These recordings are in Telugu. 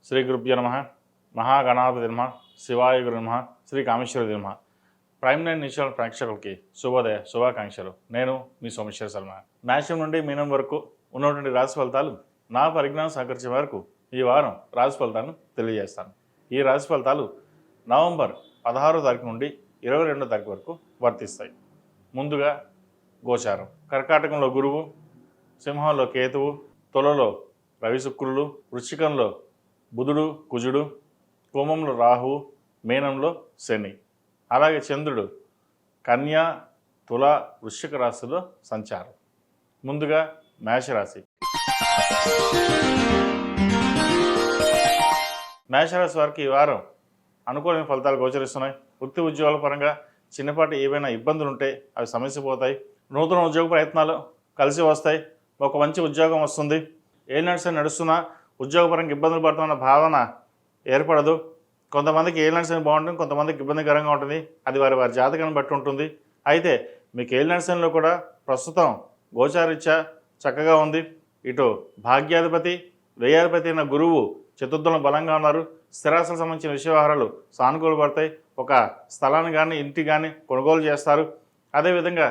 శ్రీ గురుభ్యో నమః. మహాగణాధిపతి నమః. శివాయ గురు నమః. శ్రీ కామేశ్వర నమః. ప్రైమ్ లైన్ న్యూస్ ప్రేక్షకులకి శుభోదయ శుభాకాంక్షలు. నేను మీ సోమేశ్వర శర్మ. మేషం నుండి మీనం వరకు ఉన్నటువంటి రాశి ఫలితాలు నా పరిజ్ఞానం సహకరించే వరకు ఈ వారం రాశి ఫలితాలను తెలియజేస్తాను. ఈ రాశి ఫలితాలు నవంబర్ 16వ తారీఖు నుండి 22వ తారీఖు వరకు వర్తిస్తాయి. ముందుగా గోచారం. కర్కాటకంలో గురువు, సింహంలో కేతువు, తులలో రవి శుక్రులు, వృశ్చికంలో బుధుడు కుజుడు, కుంభంలో రాహువు, మీనంలో శని. అలాగే చంద్రుడు కన్యా, తుల, వృశ్చిక రాశిలో సంచారం. ముందుగా మేషరాశి. మేషరాశి వారికి ఈ వారం అనుకూలమైన ఫలితాలు గోచరిస్తున్నాయి. వృత్తి ఉద్యోగాల పరంగా చిన్నపాటి ఏవైనా ఇబ్బందులు ఉంటే అవి సమస్యపోతాయి. నూతన ఉద్యోగ ప్రయత్నాలు కలిసి వస్తాయి. ఒక మంచి ఉద్యోగం వస్తుంది. ఏ నడుస్తున్నా ఉద్యోగపరంగా ఇబ్బందులు పడుతున్న భావన ఏర్పడదు. కొంతమందికి ఏ నడిచిన బాగుంటుంది, కొంతమందికి ఇబ్బందికరంగా ఉంటుంది. అది వారి జాతకాన్ని బట్టి ఉంటుంది. అయితే మీకు ఏ నడిసన్లో కూడా ప్రస్తుతం గోచారీత్యా చక్కగా ఉంది. ఇటు భాగ్యాధిపతి, వ్యయాధిపతి అయిన గురువు చతుర్థంలో బలంగా ఉన్నారు. స్థిరాస్తులకు సంబంధించిన విషయ వ్యవహారాలు సానుకూల పడతాయి. ఒక స్థలాన్ని కానీ ఇంటి కానీ కొనుగోలు చేస్తారు. అదేవిధంగా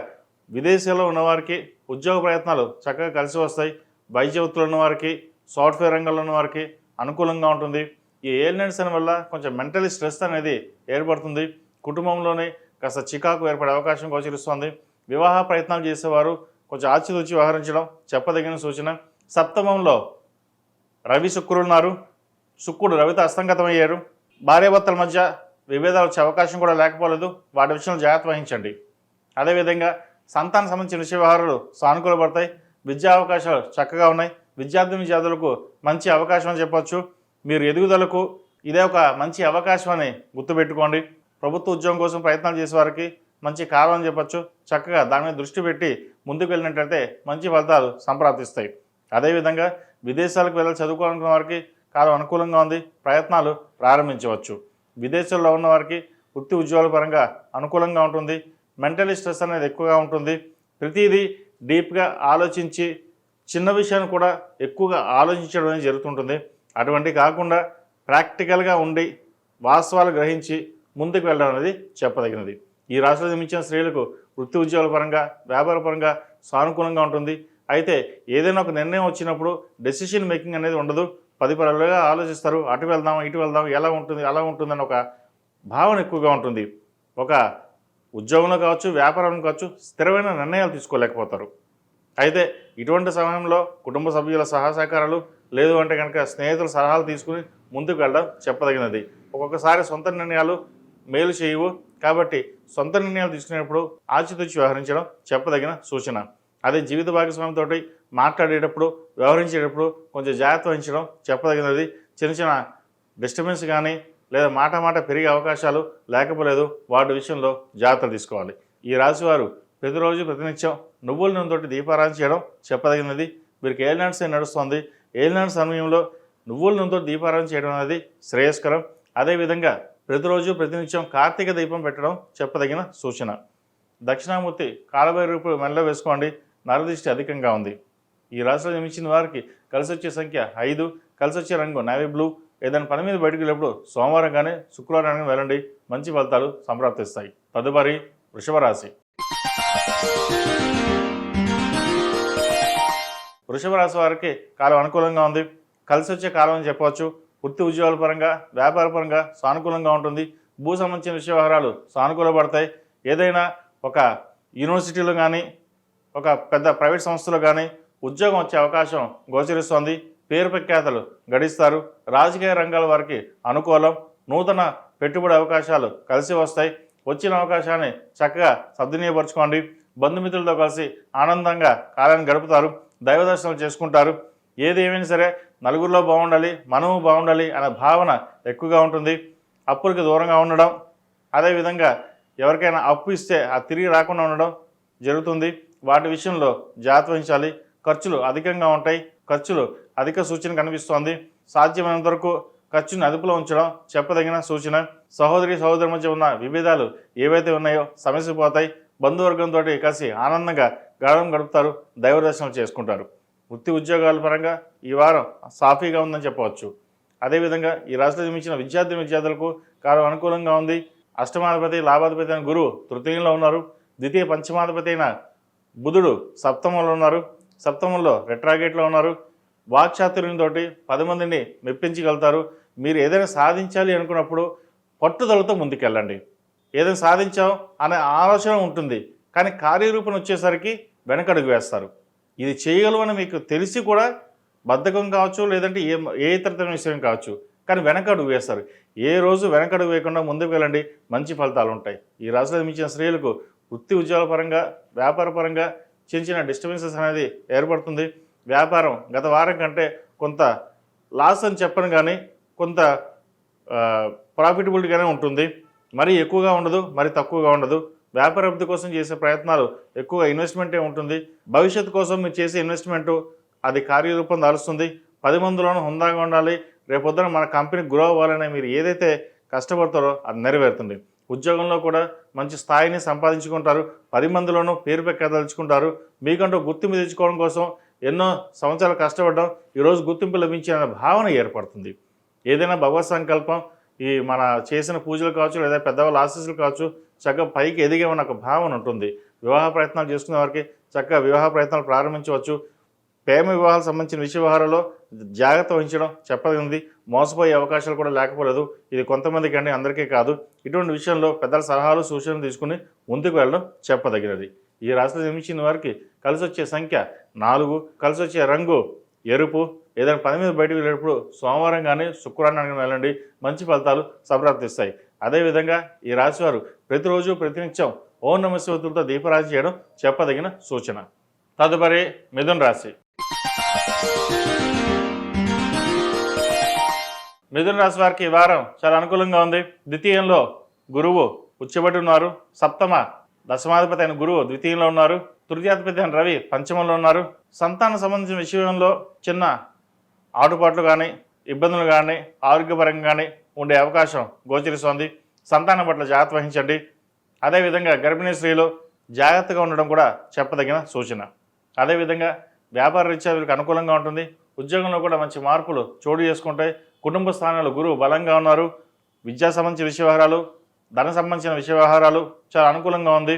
విదేశాల్లో ఉన్నవారికి ఉద్యోగ ప్రయత్నాలు చక్కగా కలిసి వస్తాయి. వైద్య వృత్తులు ఉన్నవారికి, సాఫ్ట్వేర్ రంగంలో ఉన్న వారికి అనుకూలంగా ఉంటుంది. ఈ ఏలినట్స్ వల్ల కొంచెం మెంటలీ స్ట్రెస్ అనేది ఏర్పడుతుంది. కుటుంబంలోనే కాస్త చికాకు ఏర్పడే అవకాశం గోచరిస్తుంది. వివాహ ప్రయత్నాలు చేసేవారు కొంచెం ఆచితూచి వ్యవహరించడం చెప్పదగిన సూచన. సప్తమంలో రవి శుక్రులు ఉన్నారు. శుక్రుడు రవితో అస్తంగతమయ్యారు. భార్యాభర్తల మధ్య విభేదాలు వచ్చే అవకాశం కూడా లేకపోలేదు. వాటి విషయంలో జాగ్రత్త వహించండి. అదేవిధంగా సంతానం సంబంధించిన విషయ వ్యవహారాలు సానుకూలపడతాయి. విద్యా అవకాశాలు చక్కగా ఉన్నాయి. విద్యార్థులకు మంచి అవకాశం అని చెప్పొచ్చు. మీరు ఎదుగుదలకు ఇదే ఒక మంచి అవకాశం అని గుర్తుపెట్టుకోండి. ప్రభుత్వ ఉద్యోగం కోసం ప్రయత్నాలు చేసే వారికి మంచి కాలం అని చెప్పొచ్చు. చక్కగా దాని మీద దృష్టి పెట్టి ముందుకు వెళ్ళినట్లయితే మంచి ఫలితాలు సంప్రాప్తిస్తాయి. అదేవిధంగా విదేశాలకు వెళ్ళి చదువుకోవాలనుకున్న వారికి కాలం అనుకూలంగా ఉంది. ప్రయత్నాలు ప్రారంభించవచ్చు. విదేశాల్లో ఉన్న వారికి వృత్తి ఉద్యోగాల పరంగా అనుకూలంగా ఉంటుంది. మెంటలీ స్ట్రెస్ అనేది ఎక్కువగా ఉంటుంది. ప్రతిదీ డీప్గా ఆలోచించి చిన్న విషయాన్ని కూడా ఎక్కువగా ఆలోచించడం అనేది జరుగుతుంటుంది. అటువంటి కాకుండా ప్రాక్టికల్గా ఉండి వాస్తవాలు గ్రహించి ముందుకు వెళ్ళడం అనేది చెప్పదగినది. ఈ రాశిలో జన్మించిన స్త్రీలకు వృత్తి ఉద్యోగాల పరంగా, వ్యాపార పరంగా సానుకూలంగా ఉంటుంది. అయితే ఏదైనా ఒక నిర్ణయం వచ్చినప్పుడు డెసిషన్ మేకింగ్ అనేది ఉండదు. 10 పరాలుగా ఆలోచిస్తారు. అటు వెళ్దాం, ఇటు వెళ్దాం, ఎలా ఉంటుంది, అలా ఉంటుందని ఒక భావన ఎక్కువగా ఉంటుంది. ఒక ఉద్యోగంలో కావచ్చు, వ్యాపారంలో కావచ్చు, స్థిరమైన నిర్ణయాలు తీసుకోలేకపోతారు. అయితే ఇటువంటి సమయంలో కుటుంబ సభ్యుల సహకారాలు లేదు అంటే కనుక స్నేహితుల సలహాలు తీసుకుని ముందుకు వెళ్ళడం చెప్పదగినది. ఒక్కొక్కసారి సొంత నిర్ణయాలు మేలు చేయవు. కాబట్టి సొంత నిర్ణయాలు తీసుకునేటప్పుడు ఆచితూచి వ్యవహరించడం చెప్పదగిన సూచన. అదే జీవిత భాగస్వామితో మాట్లాడేటప్పుడు, వ్యవహరించేటప్పుడు కొంచెం జాగ్రత్త వహించడం చెప్పదగినది. చిన్న డిస్టర్బెన్స్ కానీ లేదా మాట పెరిగే అవకాశాలు లేకపోలేదు. వాటి విషయంలో జాగ్రత్తలు తీసుకోవాలి. ఈ రాశివారు ప్రతిరోజు ప్రతినిత్యం నువ్వుల నూనెతోటి దీపారాధన చేయడం చెప్పదగినది. వీరికి ఏలినాటి శని నడుస్తుంది. ఏలినాటి సమయంలో నువ్వుల నూనెతో దీపారాధన చేయడం అనేది శ్రేయస్కరం. అదేవిధంగా ప్రతిరోజు ప్రతినిత్యం కార్తీక దీపం పెట్టడం చెప్పదగిన సూచన. దక్షిణామూర్తి కాలభైరవ మెడలో వేసుకోండి. నరదృష్టి అధికంగా ఉంది. ఈ రాశిలో జన్మించిన వారికి కలిసి వచ్చే సంఖ్య 5, కలిసి వచ్చే రంగు నేవీ బ్లూ. ఏదైనా పని మీద బయటకు వెళ్ళినప్పుడు సోమవారం కానీ శుక్రవారం కానీ వెళ్ళండి. మంచి ఫలితాలు సంప్రాప్తిస్తాయి. తదుపరి వృషభ రాశి. వృషభ రాశి వారికి కాలం అనుకూలంగా ఉంది. కలిసి వచ్చే కాలం అని చెప్పవచ్చు. వృత్తి ఉద్యోగాల పరంగా, వ్యాపార పరంగా సానుకూలంగా ఉంటుంది. భూ సంబంధించిన విషయ వ్యవహారాలు సానుకూలపడతాయి. ఏదైనా ఒక యూనివర్సిటీలో కానీ, ఒక పెద్ద ప్రైవేట్ సంస్థలో కానీ ఉద్యోగం వచ్చే అవకాశం గోచరిస్తోంది. పేరు ప్రఖ్యాతలు గడిస్తారు. రాజకీయ రంగాల వారికి అనుకూలం. నూతన పెట్టుబడి అవకాశాలు కలిసి వస్తాయి. వచ్చిన అవకాశాన్ని చక్కగా సద్వినియోగపరచుకోండి. బంధుమిత్రులతో కలిసి ఆనందంగా కాలాన్ని గడుపుతారు. దైవ దర్శనాలు చేసుకుంటారు. ఏది ఏమైనా సరే నలుగురిలో బాగుండాలి, మనము బాగుండాలి అనే భావన ఎక్కువగా ఉంటుంది. అప్పులకి దూరంగా ఉండడం, అదేవిధంగా ఎవరికైనా అప్పు ఇస్తే అది తిరిగి రాకుండా ఉండడం జరుగుతుంది. వాటి విషయంలో జాగ్రత్త వహించాలి. ఖర్చులు అధికంగా ఉంటాయి. ఖర్చులు అధిక సూచన కనిపిస్తోంది. సాధ్యమైనంత వరకు ఖర్చుని అదుపులో ఉంచడం చెప్పదగిన సూచన. సహోదరుల మధ్య ఉన్న విభేదాలు ఏవైతే ఉన్నాయో సమస్యపోతాయి. బంధువర్గంతో కలిసి ఆనందంగా గడుపుతారు. దైవ దర్శనం చేసుకుంటారు. వృత్తి ఉద్యోగాల పరంగా ఈ వారం సాఫీగా ఉందని చెప్పవచ్చు. అదేవిధంగా ఈ రాశిలో జన్మించిన విద్యార్థులకు కాలం అనుకూలంగా ఉంది. అష్టమాధిపతి లాభాధిపతి అయిన గురువు తృతీయంలో ఉన్నారు. ద్వితీయ పంచమాధిపతి అయిన బుధుడు సప్తమంలో ఉన్నారు. సప్తమంలో రెట్రాగేట్లో ఉన్నారు. వాక్చాతుర్యంతో 10 మందిని మెప్పించగలుగుతారు. మీరు ఏదైనా సాధించాలి అనుకున్నప్పుడు పట్టుదలతో ముందుకెళ్ళండి. ఏదైనా సాధించాం అనే ఆలోచన ఉంటుంది, కానీ కార్యరూపం వచ్చేసరికి వెనకడుగు వేస్తారు. ఇది చేయగలవని మీకు తెలిసి కూడా బద్ధకం కావచ్చు, లేదంటే ఏ ఇతరమైన విషయం కావచ్చు, కానీ వెనకడుగు వేస్తారు. ఏ రోజు వెనకడుగు వేయకుండా ముందుకు వెళ్ళండి, మంచి ఫలితాలు ఉంటాయి. ఈ రాశిలో జన్మించిన స్త్రీలకు వృత్తి ఉద్యోగాల పరంగా, వ్యాపార పరంగా చిన్న డిస్టర్బెన్సెస్ అనేది ఏర్పడుతుంది. వ్యాపారం గత వారం కంటే కొంత లాస్ అని చెప్పను, కానీ కొంత ప్రాఫిటబిలిటీగానే ఉంటుంది. మరీ ఎక్కువగా ఉండదు, మరీ తక్కువగా ఉండదు. వ్యాపార అభివృద్ధి కోసం చేసే ప్రయత్నాలు ఎక్కువగా ఇన్వెస్ట్మెంటే ఉంటుంది. భవిష్యత్తు కోసం మీరు చేసే ఇన్వెస్ట్మెంటు అది కార్యరూపం దాలుస్తుంది. 10 మందిలోనూ హుందాగా ఉండాలి. రేపొద్దున మన కంపెనీ గ్రో అవ్వాలని మీరు ఏదైతే కష్టపడతారో అది నెరవేరుతుంది. ఉద్యోగంలో కూడా మంచి స్థాయిని సంపాదించుకుంటారు. 10 మందిలోనూ పేరు పెక్కదలుచుకుంటారు. మీకంటూ గుర్తింపు తెచ్చుకోవడం కోసం ఎన్నో సంవత్సరాలు కష్టపడడం ఈరోజు గుర్తింపు లభించిన భావన ఏర్పడుతుంది. ఏదైనా భగవత్ సంకల్పం, ఈ మన చేసిన పూజలు కావచ్చు, లేదా పెద్దవాళ్ళ ఆశీస్సులు కావచ్చు, చక్కగా పైకి ఎదిగేమన్న ఒక భావన ఉంటుంది. వివాహ ప్రయత్నాలు చేసుకునే వారికి చక్కగా వివాహ ప్రయత్నాలు ప్రారంభించవచ్చు. ప్రేమ వివాహాలకు సంబంధించిన విషయ వ్యవహారాల్లో జాగ్రత్త వహించడం చెప్పదగింది. మోసపోయే అవకాశాలు కూడా లేకపోలేదు. ఇది కొంతమందికి అండి, అందరికీ కాదు. ఇటువంటి విషయంలో పెద్దల సలహాలు సూచనలు తీసుకుని ముందుకు వెళ్ళడం చెప్పదగినది. ఈ రాశిలో జన్మించిన వారికి కలిసి వచ్చే సంఖ్య 4, కలిసి వచ్చే రంగు ఎరుపు. ఏదైనా పని మీద బయటకు వెళ్ళేటప్పుడు సోమవారం కానీ శుక్రవారం వెళ్ళండి, మంచి ఫలితాలు సంప్రాప్తిస్తాయి. అదేవిధంగా ఈ రాశివారు ప్రతిరోజు ప్రతినిత్యం ఓం నమః శివాయతో దీపారాధన చేయడం చెప్పదగిన సూచన. తదుపరి మిథున రాశి. మిథున రాశి వారికి ఈ వారం చాలా అనుకూలంగా ఉంది. ద్వితీయంలో గురువు ఉచ్చబడి ఉన్నారు. సప్తమ దశమాధిపతి అయిన గురువు ద్వితీయంలో ఉన్నారు. తృతీయాధిపతి అయిన రవి పంచమంలో ఉన్నారు. సంతానం సంబంధించిన విషయంలో చిన్న ఆటుపాట్లు కానీ, ఇబ్బందులు కానీ, ఆరోగ్యపరంగా కానీ ఉండే అవకాశం గోచరిస్తోంది. సంతానం పట్ల జాగ్రత్త వహించండి. అదేవిధంగా గర్భిణీ స్త్రీలు జాగ్రత్తగా ఉండడం కూడా చెప్పదగిన సూచన. అదేవిధంగా వ్యాపార రీత్యా వీరికి అనుకూలంగా ఉంటుంది. ఉద్యోగంలో కూడా మంచి మార్పులు చోటు చేసుకుంటాయి. కుటుంబ స్థానంలో గురువు బలంగా ఉన్నారు. విద్యా సంబంధించిన విషయ వ్యవహారాలు, ధన సంబంధించిన విషయ వ్యవహారాలు చాలా అనుకూలంగా ఉంది.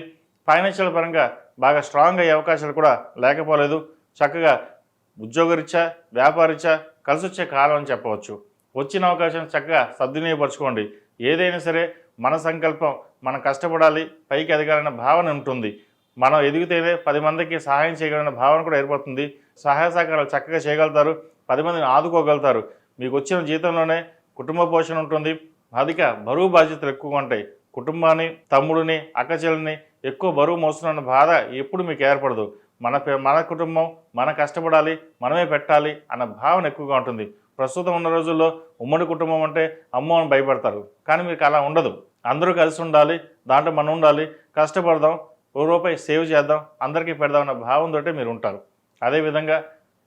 ఫైనాన్షియల్ పరంగా బాగా స్ట్రాంగ్ అయ్యే అవకాశాలు కూడా లేకపోలేదు. చక్కగా ఉద్యోగరీత్యా, వ్యాపారరీత్యా కలిసి వచ్చే కాలం అని చెప్పవచ్చు. వచ్చిన అవకాశాన్ని చక్కగా సద్వినియోగపరచుకోండి. ఏదైనా సరే మన సంకల్పం, మనం కష్టపడాలి, పైకి ఎదగాలన్న భావన ఉంటుంది. మనం ఎదిగితేనే 10 మందికి సహాయం చేయగలన్న భావన కూడా ఏర్పడుతుంది. సహాయ సహకారాలు చక్కగా చేయగలుగుతారు. 10 మందిని ఆదుకోగలుగుతారు. మీకు వచ్చిన జీతంలోనే కుటుంబ పోషణ ఉంటుంది. అధిక బరువు బాధ్యతలు ఎక్కువగా ఉంటాయి. కుటుంబాన్ని, తమ్ముడిని, అక్కచెల్లిని ఎక్కువ బరువు మోస్తున్న బాధ ఎప్పుడు మీకు ఏర్పడదు. మన కుటుంబం, మనం కష్టపడాలి, మనమే పెట్టాలి అన్న భావన ఎక్కువగా ఉంటుంది. ప్రస్తుతం ఉన్న రోజుల్లో ఉమ్మడి కుటుంబం అంటే అమ్మో అని భయపడతారు. కానీ మీకు అలా ఉండదు. అందరూ కలిసి ఉండాలి, దాంట్లో మనం ఉండాలి, కష్టపడదాం, రూపాయి సేవ్ చేద్దాం, అందరికీ పెడదాం అన్న భావంతో మీరు ఉంటారు. అదేవిధంగా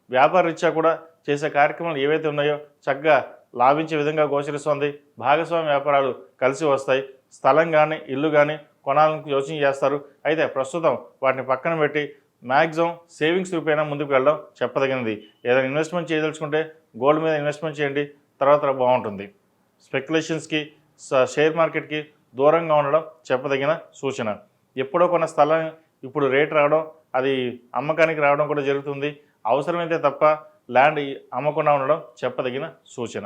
వ్యాపార రీత్యా కూడా చేసే కార్యక్రమాలు ఏవైతే ఉన్నాయో చక్కగా లాభించే విధంగా గోచరిస్తోంది. భాగస్వామి వ్యాపారాలు కలిసి వస్తాయి. స్థలం కానీ, ఇల్లు కానీ కొనాలని యోచన చేస్తారు. అయితే ప్రస్తుతం వాటిని పక్కన పెట్టి మ్యాక్సిమం సేవింగ్స్ రూపేనా ముందుకు వెళ్ళడం చెప్పదగినది. ఏదైనా ఇన్వెస్ట్మెంట్ చేయదలుచుకుంటే గోల్డ్ మీద ఇన్వెస్ట్మెంట్ చేయండి, తర్వాత బాగుంటుంది. స్పెక్యులేషన్స్కి, షేర్ మార్కెట్కి దూరంగా ఉండడం చెప్పదగిన సూచన. ఎప్పుడో కొన్న స్థలం ఇప్పుడు రేట్ రావడం, అది అమ్మకానికి రావడం కూడా జరుగుతుంది. అవసరమైతే తప్ప ల్యాండ్ అమ్మకుండా ఉండడం చెప్పదగిన సూచన.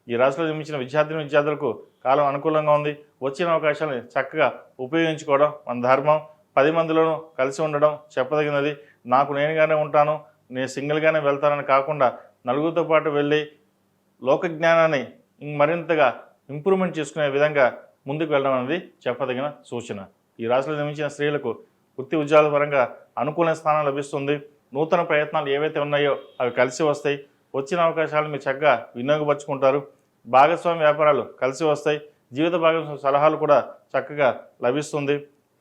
ఈ రాశిలో జన్మించిన విద్యార్థులకు కాలం అనుకూలంగా ఉంది. వచ్చిన అవకాశాలను చక్కగా ఉపయోగించుకోవడం మన ధర్మం. 10 మందిలోనూ కలిసి ఉండడం చెప్పదగినది. నాకు నేనుగానే ఉంటాను, నేను సింగిల్గానే వెళ్తానని కాకుండా నలుగురితో పాటు వెళ్ళి లోక జ్ఞానాన్ని మరింతగా ఇంప్రూవ్మెంట్ చేసుకునే విధంగా ముందుకు వెళ్ళడం అనేది చెప్పదగిన సూచన. ఈ రాశిలో జన్మించిన స్త్రీలకు వృత్తి ఉద్యోగాల పరంగా అనుకూల స్థానం లభిస్తుంది. నూతన ప్రయత్నాలు ఏవైతే ఉన్నాయో అవి కలిసి వస్తాయి. వచ్చిన అవకాశాలు మీరు చక్కగా వినియోగపరుచుకుంటారు. భాగస్వామి వ్యాపారాలు కలిసి వస్తాయి. జీవిత భాగస్వామి సలహాలు కూడా చక్కగా లభిస్తుంది.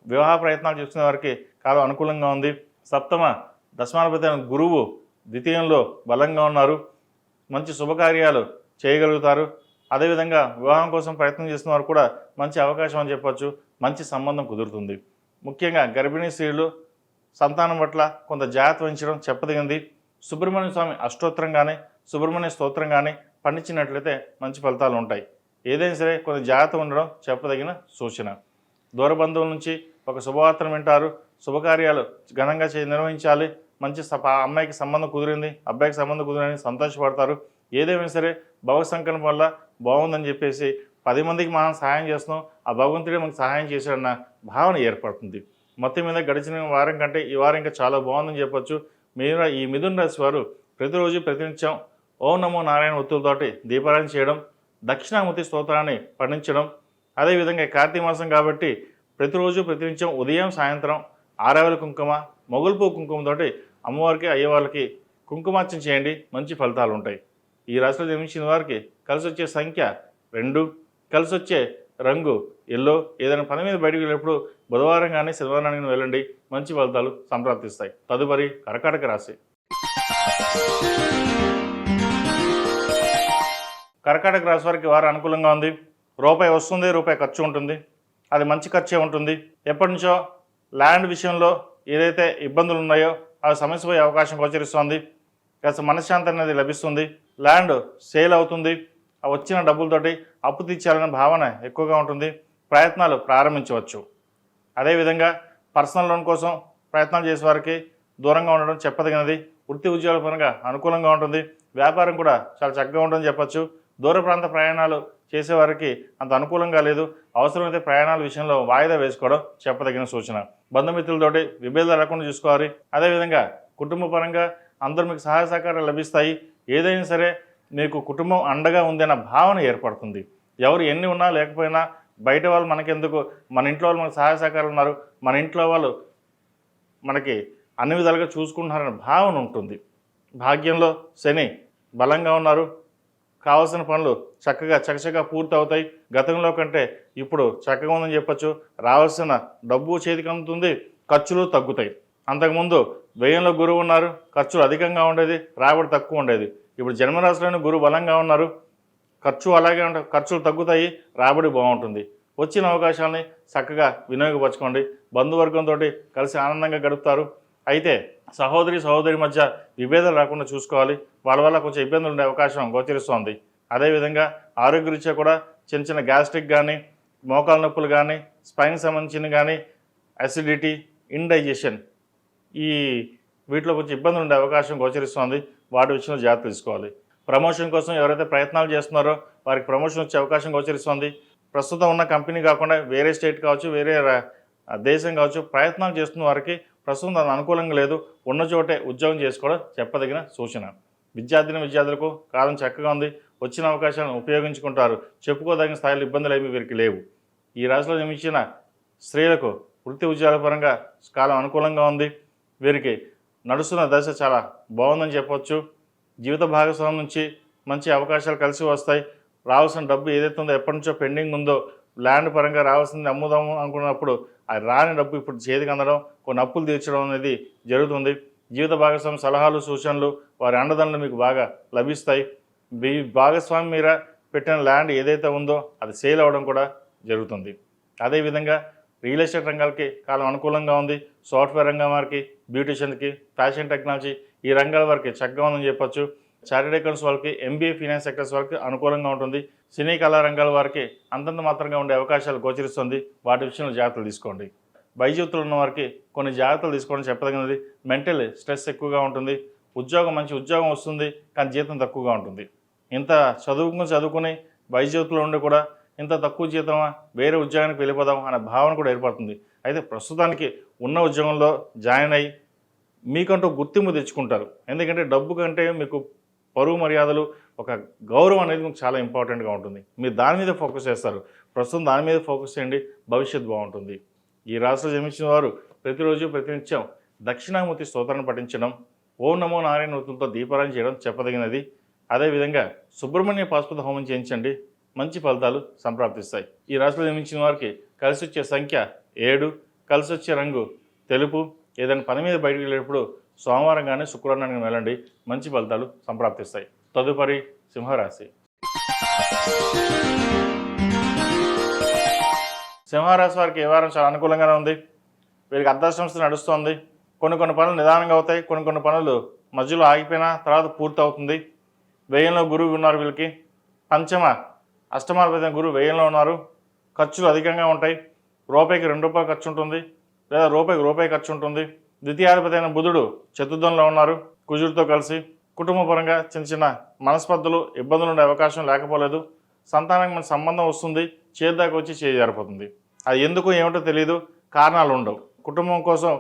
వివాహ ప్రయత్నాలు చేసుకునే వారికి కాలం అనుకూలంగా ఉంది. సప్తమ దశమాధిపతి అయిన గురువు ద్వితీయంలో బలంగా ఉన్నారు. మంచి శుభకార్యాలు చేయగలుగుతారు. అదేవిధంగా వివాహం కోసం ప్రయత్నం చేస్తున్న వారు కూడా మంచి అవకాశం అని చెప్పచ్చు. మంచి సంబంధం కుదురుతుంది. ముఖ్యంగా గర్భిణీ స్త్రీలు సంతానం పట్ల కొంత జాగ్రత్త వహించడం చెప్పదగింది. సుబ్రహ్మణ్య స్వామి అష్టోత్తరం కానీ, సుబ్రహ్మణ్య స్తోత్రం కానీ పండించినట్లయితే మంచి ఫలితాలు ఉంటాయి. ఏదైనా సరే కొంచెం జాగ్రత్త ఉండడం చెప్పదగిన సూచన. దూర బంధువుల నుంచి ఒక శుభవార్తను వింటారు. శుభకార్యాలు ఘనంగా నిర్వహించాలి. మంచి అమ్మాయికి సంబంధం కుదిరింది, అబ్బాయికి సంబంధం కుదిరింది, సంతోషపడతారు. ఏదేమైనా సరే భగవత్ సంకల్పం వల్ల బాగుందని చెప్పేసి 10 మందికి మనం సహాయం చేస్తున్నాం, ఆ భగవంతుడే మనకు సహాయం చేశాడన్న భావన ఏర్పడుతుంది. మొత్తం మీద గడిచిన వారం కంటే ఈ వారం ఇంకా చాలా బాగుందని చెప్పొచ్చు. మీరు ఈ మిథున రాశి వారు ప్రతిరోజు ప్రతినిత్యం ఓం నమో నారాయణ ఒత్తులతోటి దీపారాయణ చేయడం, దక్షిణామూర్తి స్తోత్రాన్ని పఠించడం, అదేవిధంగా కార్తీక మాసం కాబట్టి ప్రతిరోజు ప్రతినిత్యం ఉదయం సాయంత్రం ఆరవెల కుంకుమ, మొగల్పూ కుంకుమతోటి అమ్మవారికి అయ్యవాళ్ళకి కుంకుమార్చన చేయండి, మంచి ఫలితాలు ఉంటాయి. ఈ రాశిలో జన్మించిన వారికి కలిసి వచ్చే సంఖ్య 2, కలిసి వచ్చే రంగు ఎల్లో. ఏదైనా పని మీద బయటకు వెళ్ళినప్పుడు బుధవారం కానీ శనివారం కానీ వెళ్ళండి, మంచి ఫలితాలు సంప్రాప్తిస్తాయి. తదుపరి కర్కాటక రాశి. కర్కాటక రాశి వారికి వారు అనుకూలంగా ఉంది. రూపాయి వస్తుంది, రూపాయి ఖర్చు ఉంటుంది. అది మంచి ఖర్చే ఉంటుంది. ఎప్పటి నుంచో ల్యాండ్ విషయంలో ఏదైతే ఇబ్బందులు ఉన్నాయో అవి సమస్య పోయే అవకాశం గోచరిస్తుంది. కాస్త మనశ్శాంతి అనేది లభిస్తుంది. ల్యాండ్ సేల్ అవుతుంది. ఆ వచ్చిన డబ్బులతోటి అప్పు తీర్చాలనే భావన ఎక్కువగా ఉంటుంది. ప్రయత్నాలు ప్రారంభించవచ్చు. అదేవిధంగా పర్సనల్ లోన్ కోసం ప్రయత్నాలు చేసే వారికి దూరంగా ఉండడం చెప్పదగినది. వృత్తి ఉద్యోగాల పరంగా అనుకూలంగా ఉంటుంది. వ్యాపారం కూడా చాలా చక్కగా ఉంటుందని చెప్పచ్చు. దూర ప్రాంత ప్రయాణాలు చేసేవారికి అంత అనుకూలంగా లేదు. అవసరమైతే ప్రయాణాల విషయంలో వాయిదా వేసుకోవడం చెప్పదగిన సూచన. బంధుమిత్రులతోటి విభేదాలు రాకుండా చూసుకోవాలి. అదేవిధంగా కుటుంబ పరంగా అందరూ మీకు సహాయ సహకారాలు లభిస్తాయి. ఏదైనా సరే మీకు కుటుంబం అండగా ఉందన్న భావన ఏర్పడుతుంది. ఎవరు ఎన్ని ఉన్నా లేకపోయినా బయట వాళ్ళు మనకెందుకు, మన ఇంట్లో వాళ్ళు మనకు సహాయ సహకారాలు ఉన్నారు, మన ఇంట్లో వాళ్ళు మనకి అన్ని విధాలుగా చూసుకుంటున్నారనే భావన ఉంటుంది. భాగ్యంలో శని బలంగా ఉన్నారు. కావాల్సిన పనులు చకచకా పూర్తి అవుతాయి. గతంలో కంటే ఇప్పుడు చక్కగా ఉందని చెప్పచ్చు. రావాల్సిన డబ్బు చేతికి అందుతుంది, ఖర్చులు తగ్గుతాయి. అంతకుముందు వ్యయంలో గురువు ఉన్నారు, ఖర్చులు అధికంగా ఉండేది, రాబడి తక్కువ ఉండేది. ఇప్పుడు జన్మరాశిలోని గురువు బలంగా ఉన్నారు, ఖర్చు అలాగే ఉంటాయి, ఖర్చులు తగ్గుతాయి, రాబడి బాగుంటుంది. వచ్చిన అవకాశాలని చక్కగా వినియోగపరచుకోండి. బంధువర్గంతో కలిసి ఆనందంగా గడుపుతారు. అయితే సహోదరి మధ్య విభేదాలు రాకుండా చూసుకోవాలి. వాళ్ళ వల్ల కొంచెం ఇబ్బందులు ఉండే అవకాశం గోచరిస్తోంది. అదేవిధంగా ఆరోగ్యరీత్యా కూడా చిన్న గ్యాస్ట్రిక్ కానీ, మోకాల నొప్పులు కానీ, స్పైన్ సంబంధించిన కానీ, అసిడిటీ, ఇండైజెషన్ ఈ వీటిలో కొంచెం ఇబ్బందులు ఉండే అవకాశం గోచరిస్తోంది. వాటి విషయంలో జాగ్రత్త తీసుకోవాలి. ప్రమోషన్ కోసం ఎవరైతే ప్రయత్నాలు చేస్తున్నారో వారికి ప్రమోషన్ వచ్చే అవకాశం గోచరిస్తోంది. ప్రస్తుతం ఉన్న కంపెనీ కాకుండా వేరే స్టేట్ కావచ్చు, వేరే దేశం కావచ్చు, ప్రయత్నాలు చేస్తున్న వారికి ప్రస్తుతం అది అనుకూలంగా లేదు. ఉన్న చోటే ఉద్యోగం చేసుకోవడం చెప్పదగిన సూచన. విద్యార్థులకు కాలం చక్కగా ఉంది. వచ్చిన అవకాశాలను ఉపయోగించుకుంటారు. చెప్పుకోదగిన స్థాయిలో ఇబ్బందులు ఏమీ వీరికి లేవు. ఈ రాశిలో జన్మించిన స్త్రీలకు వృత్తి ఉద్యోగాల పరంగా కాలం అనుకూలంగా ఉంది. వీరికి నడుస్తున్న దశ చాలా బాగుందని చెప్పవచ్చు. జీవిత భాగస్వామి నుంచి మంచి అవకాశాలు కలిసి వస్తాయి. రావాల్సిన డబ్బు ఏదైతే ఉందో, ఎప్పటి నుంచో పెండింగ్ ఉందో, ల్యాండ్ పరంగా రావాల్సింది అమ్ముదాము అనుకున్నప్పుడు ఆ రాని డబ్బు ఇప్పుడు చేతికి అందడం, కొన్ని అప్పులు తీర్చడం అనేది జరుగుతుంది. జీవిత భాగస్వామి సలహాలు, సూచనలు, వారి అండదండలు మీకు బాగా లభిస్తాయి. భాగస్వామి మీద పెట్టిన ల్యాండ్ ఏదైతే ఉందో అది సేల్ అవ్వడం కూడా జరుగుతుంది. అదేవిధంగా రియల్ ఎస్టేట్ రంగాలకి కాలం అనుకూలంగా ఉంది. సాఫ్ట్వేర్ రంగం వారికి, బ్యూటిషియన్కి, ఫ్యాషన్ టెక్నాలజీ ఈ రంగాల వారికి చక్కగా ఉందని చెప్పొచ్చు. చార్టెడ్ అకౌంట్స్ వాళ్ళకి, ఎంబీఏ ఫైనాన్స్ సెక్టర్స్ వారికి అనుకూలంగా ఉంటుంది. సినీ కళా రంగాల వారికి అంతంత మాత్రంగా ఉండే అవకాశాలు గోచరిస్తుంది. వాటి విషయంలో జాగ్రత్తలు తీసుకోండి. వైద్యుతులు ఉన్న వారికి కొన్ని జాగ్రత్తలు తీసుకోవడం చెప్పదగినది. మెంటల్ స్ట్రెస్ ఎక్కువగా ఉంటుంది. మంచి ఉద్యోగం వస్తుంది, కానీ జీతం తక్కువగా ఉంటుంది. ఇంత చదువుకుని వైద్యుతులు ఉండి కూడా ఇంత తక్కువ జీతమా, వేరే ఉద్యోగానికి వెళ్ళిపోదాం అనే భావన కూడా ఏర్పడుతుంది. అయితే ప్రస్తుతానికి ఉన్న ఉద్యోగంలో జాయిన్ అయ్యి మీకంటూ గుర్తింపు తెచ్చుకుంటారు. ఎందుకంటే డబ్బు కంటే మీకు పరువు మర్యాదలు, ఒక గౌరవం అనేది మీకు చాలా ఇంపార్టెంట్గా ఉంటుంది. మీరు దాని మీద ఫోకస్ చేస్తారు. ప్రస్తుతం దాని మీద ఫోకస్ చేయండి, భవిష్యత్తు బాగుంటుంది. ఈ రాశిలో జన్మించిన వారు ప్రతిరోజు ప్రతినిత్యం దక్షిణామూర్తి స్తోత్రాన్ని పఠించడం, ఓం నమో నారాయణ వృత్తులతో దీపారాయణ చేయడం చెప్పదగినది. అదేవిధంగా సుబ్రహ్మణ్య పాశుపత హోమం చేయించండి, మంచి ఫలితాలు సంప్రాప్తిస్తాయి. ఈ రాశిలో జన్మించిన వారికి కలిసి వచ్చే సంఖ్య 7, కలిసి వచ్చే రంగు తెలుపు. ఏదైనా పని మీద బయటకు వెళ్ళేటప్పుడు సోమవారం కానీ శుక్రవారం కానీ వెళ్ళండి, మంచి ఫలితాలు సంప్రాప్తిస్తాయి. తదుపరి సింహరాశి. సింహరాశి వారికి ఈ వారం చాలా అనుకూలంగానే ఉంది. వీరికి అర్ధాష్టమ నడుస్తుంది. కొన్ని పనులు నిదానంగా అవుతాయి, కొన్ని పనులు మధ్యలో ఆగిపోయినా తర్వాత పూర్తి అవుతుంది. వ్యయంలో గురువు ఉన్నారు వీళ్ళకి. పంచమ అష్టమాధిపతి గురువు వ్యయంలో ఉన్నారు. ఖర్చులు అధికంగా ఉంటాయి. రూపాయికి ₹2 ఖర్చు ఉంటుంది, లేదా రూపాయి ఖర్చు ఉంటుంది. ద్వితీయాధిపతి అయిన బుధుడు చతుర్థంలో ఉన్నారు కుజుడితో కలిసి. కుటుంబ పరంగా చిన్న చిన్న మనస్పర్ధలు, ఇబ్బందులు ఉండే అవకాశం లేకపోలేదు. సంతానానికి మన సంబంధం వస్తుంది, చేద్దాకా వచ్చి చేజారిపోతుంది. అది ఎందుకు ఏమిటో తెలియదు, కారణాలు ఉండవు. కుటుంబం కోసం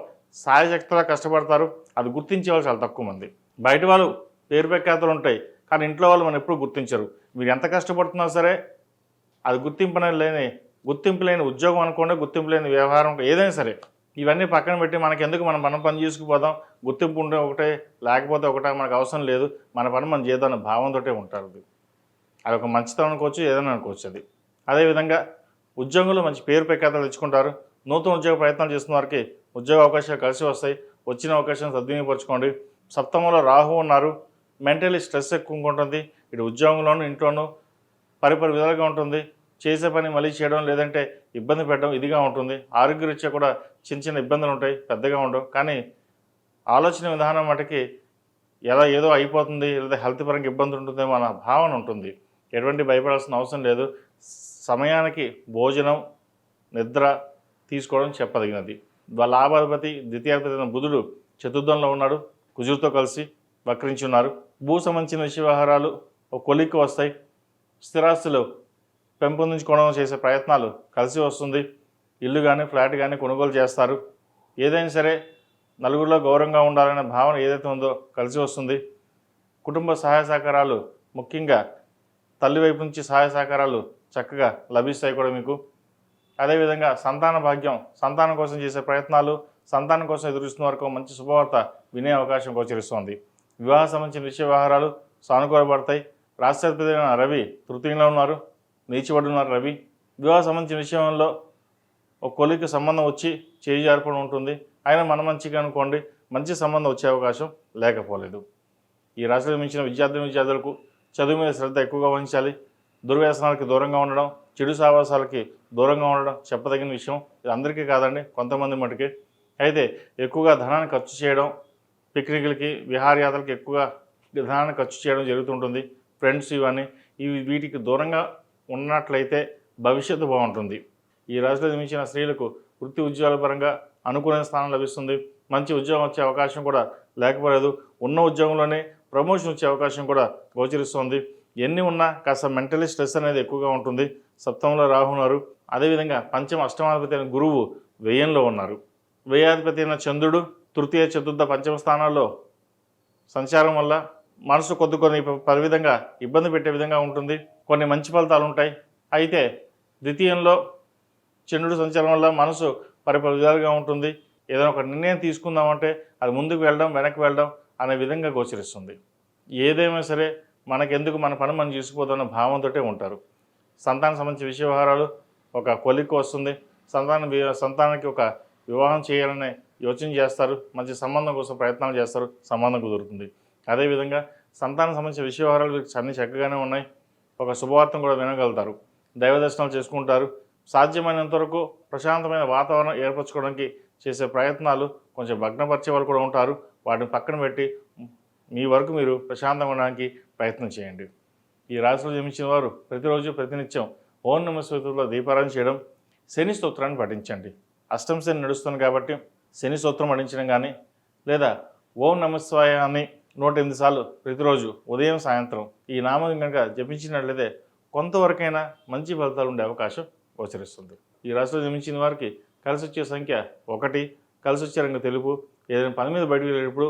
సాయశక్తిలా కష్టపడతారు, అది గుర్తించే వాళ్ళు చాలా తక్కువ మంది. బయట వాళ్ళు పేరు ప్రఖ్యాతులు ఉంటాయి, కానీ ఇంట్లో వాళ్ళు మనం ఎప్పుడూ గుర్తించరు. మీరు ఎంత కష్టపడుతున్నా సరే అది గుర్తింపు లేని ఉద్యోగం అనుకోండి, గుర్తింపు లేని వ్యవహారం, ఏదైనా సరే ఇవన్నీ పక్కన పెట్టి మనకెందుకు మన పని చేసుకుపోదాం, గుర్తింపు ఉంటే ఒకటే లేకపోతే ఒకటే, మనకు అవసరం లేదు, మన పని మనం చేద్దాం అనే భావంతో ఉంటారు. అది ఒక మంచితనం అనుకోవచ్చు, ఏదైనా అనుకోవచ్చు. అది అదేవిధంగా ఉద్యోగంలో మంచి పేరు ప్రఖ్యాతలు తెచ్చుకుంటారు. నూతన ఉద్యోగ ప్రయత్నాలు చేస్తున్న వారికి ఉద్యోగ అవకాశాలు కలిసి వస్తాయి. వచ్చిన అవకాశాన్ని సద్వినియోగపరచుకోండి. సప్తమంలో రాహు ఉన్నారు. మెంటలీ స్ట్రెస్ ఎక్కువగా ఉంటుంది. ఇటు ఉద్యోగంలోనూ ఇంట్లోనూ పరిపరి విధాలుగా ఉంటుంది. చేసే పని మళ్ళీ చేయడం, లేదంటే ఇబ్బంది పెట్టడం ఇదిగా ఉంటుంది. ఆరోగ్యరీత్యా కూడా చిన్న చిన్న ఇబ్బందులు ఉంటాయి, పెద్దగా ఉండవు. కానీ ఆలోచన విధానం మటుకి ఏదో అయిపోతుంది, లేదా హెల్త్ పరంగా ఇబ్బంది ఉంటుందేమో అన్న భావన ఉంటుంది. ఎటువంటి భయపడాల్సిన అవసరం లేదు. సమయానికి భోజనం, నిద్ర తీసుకోవడం చెప్పదగినది. లాభాధిపతి ద్వితీయాధిపతి అయిన బుధుడు చతుర్థంలో ఉన్నాడు, కుజుడితో కలిసి వక్రించి ఉన్నారు. భూ సంబంధించిన విషయ వ్యవహారాలు ఒక కొలిక్కి వస్తాయి. స్థిరాస్తులు పెంపొందించుకోవడం చేసే ప్రయత్నాలు కలిసి వస్తుంది. ఇల్లు కానీ ఫ్లాట్ కానీ కొనుగోలు చేస్తారు. ఏదైనా సరే నలుగురిలో గౌరవంగా ఉండాలనే భావన ఏదైతే ఉందో కలిసి వస్తుంది. కుటుంబ సహాయ సహకారాలు, ముఖ్యంగా తల్లి వైపు నుంచి సహాయ సహకారాలు చక్కగా లభిస్తాయి కూడా మీకు. అదేవిధంగా సంతాన భాగ్యం, సంతానం కోసం చేసే ప్రయత్నాలు, సంతానం కోసం ఎదురుస్తున్న వరకు మంచి శుభవార్త వినే అవకాశం గోచరిస్తోంది. వివాహ సంబంధించిన విషయ వ్యవహారాలు సానుకూలపడతాయి. రాష్ట్రాధిపతి అయిన రవి తృతీయంలో ఉన్నారు, నీచిపడి ఉన్నారు రవి. వివాహ సంబంధించిన విషయంలో ఒక కొలికి సంబంధం వచ్చి చేయి జారిపడి ఉంటుంది. అయినా మన మంచిగా అనుకోండి, మంచి సంబంధం వచ్చే అవకాశం లేకపోలేదు. ఈ రాశిలో మించిన విద్యార్థులకు చదువు మీద శ్రద్ధ ఎక్కువగా వహించాలి. దుర్వ్యసనాలకి దూరంగా ఉండడం, చెడు సావాసాలకి దూరంగా ఉండడం చెప్పదగిన విషయం. ఇది అందరికీ కాదండి, కొంతమంది మటుకే. అయితే ఎక్కువగా ధనాన్ని ఖర్చు చేయడం, పిక్నిక్లకి, విహారయాత్రలకి ఎక్కువగా ధనాన్ని ఖర్చు చేయడం జరుగుతుంటుంది. ఫ్రెండ్స్ వీటికి దూరంగా ఉన్నట్లయితే భవిష్యత్తు బాగుంటుంది. ఈ రాశిలో జన్మించిన స్త్రీలకు వృత్తి ఉద్యోగాల పరంగా అనుకూలమైన స్థానం లభిస్తుంది. మంచి ఉద్యోగం వచ్చే అవకాశం కూడా లేకపోలేదు. ఉన్న ఉద్యోగంలోనే ప్రమోషన్ వచ్చే అవకాశం కూడా గోచరిస్తుంది. ఎన్ని ఉన్నా కాస్త మెంటలీ స్ట్రెస్ అనేది ఎక్కువగా ఉంటుంది. సప్తమంలో రాహు ఉన్నారు. అదేవిధంగా పంచమ అష్టమాధిపతి అయిన గురువు వ్యయంలో ఉన్నారు. వ్యయాధిపతి అయిన చంద్రుడు తృతీయ చతుర్థ పంచమ స్థానాల్లో సంచారం వల్ల మనసు కొన్ని విధంగా ఇబ్బంది పెట్టే విధంగా ఉంటుంది. కొన్ని మంచి ఫలితాలు ఉంటాయి. అయితే ద్వితీయంలో చంద్రుడు సంచారం వల్ల మనసు పరిపరి విధాలుగా ఉంటుంది. ఏదైనా ఒక నిర్ణయం తీసుకుందామంటే అది ముందుకు వెళ్ళడం, వెనక్కి వెళ్ళడం అనే విధంగా గోచరిస్తుంది. ఏదేమైనా సరే మనకెందుకు, మన పని మనం చేసుకుపోతున్న భావంతో ఉంటారు. సంతానం సంబంధించిన విషయ వ్యవహారాలు ఒక కొలిక్కి వస్తుంది. సంతానానికి ఒక వివాహం చేయాలనే యోచన చేస్తారు. మంచి సంబంధం కోసం ప్రయత్నాలు చేస్తారు, సంబంధం కుదురుతుంది. అదేవిధంగా సంతానం సంబంధించిన విషయ వ్యవహారాలు అన్నీ చక్కగానే ఉన్నాయి. ఒక శుభవార్తను కూడా వినగలుగుతారు. దైవ దర్శనాలు చేసుకుంటారు. సాధ్యమైనంత వరకు ప్రశాంతమైన వాతావరణం ఏర్పరచుకోవడానికి చేసే ప్రయత్నాలు కొంచెం భగ్నపరిచే వాళ్ళు కూడా ఉంటారు. వాటిని పక్కన పెట్టి మీ వరకు మీరు ప్రశాంతంగా ఉండడానికి ప్రయత్నం చేయండి. ఈ రాశిలో జన్మించిన వారు ప్రతిరోజు ప్రతినిత్యం ఓం నమః శివాయలో దీపారాధన చేయడం, శని స్తోత్రాన్ని పఠించండి. అష్టమ శని నడుస్తుంది కాబట్టి శని స్తోత్రం పఠించడం కానీ, లేదా ఓం నమః శివాయ అని 108 సార్లు ప్రతిరోజు ఉదయం సాయంత్రం ఈ నామం కనుక జపించినట్లయితే కొంతవరకైనా మంచి ఫలితాలు ఉండే అవకాశం గోచరిస్తుంది. ఈ రాశిలో జన్మించిన వారికి కలిసి వచ్చే సంఖ్య 1, కలిసి వచ్చే రంగు తెలుపు. ఏదైనా పని మీద బయటకు వెళ్ళేటప్పుడు